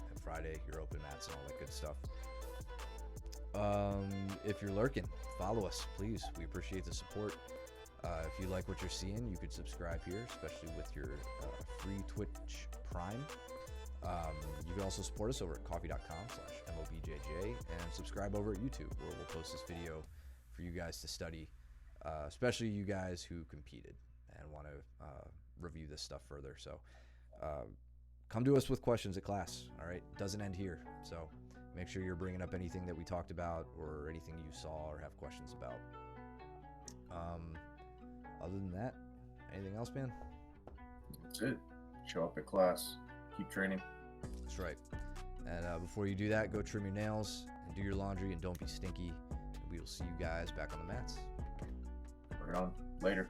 and Friday, your open mats and all that good stuff. If you're lurking, follow us, please. We appreciate the support. If you like what you're seeing, you could subscribe here, especially with your free Twitch Prime. You can also support us over at coffee.com/MOBJJ and subscribe over at YouTube, where we'll post this video for you guys to study, especially you guys who competed and want to review this stuff further. So come to us with questions at class, all right? It doesn't end here. So make sure you're bringing up anything that we talked about or anything you saw or have questions about. Other than that, anything else, man? That's it. Show up at class. Keep training. That's right. And before you do that, go trim your nails and do your laundry and don't be stinky. We will see you guys back on the mats. Right on. Later.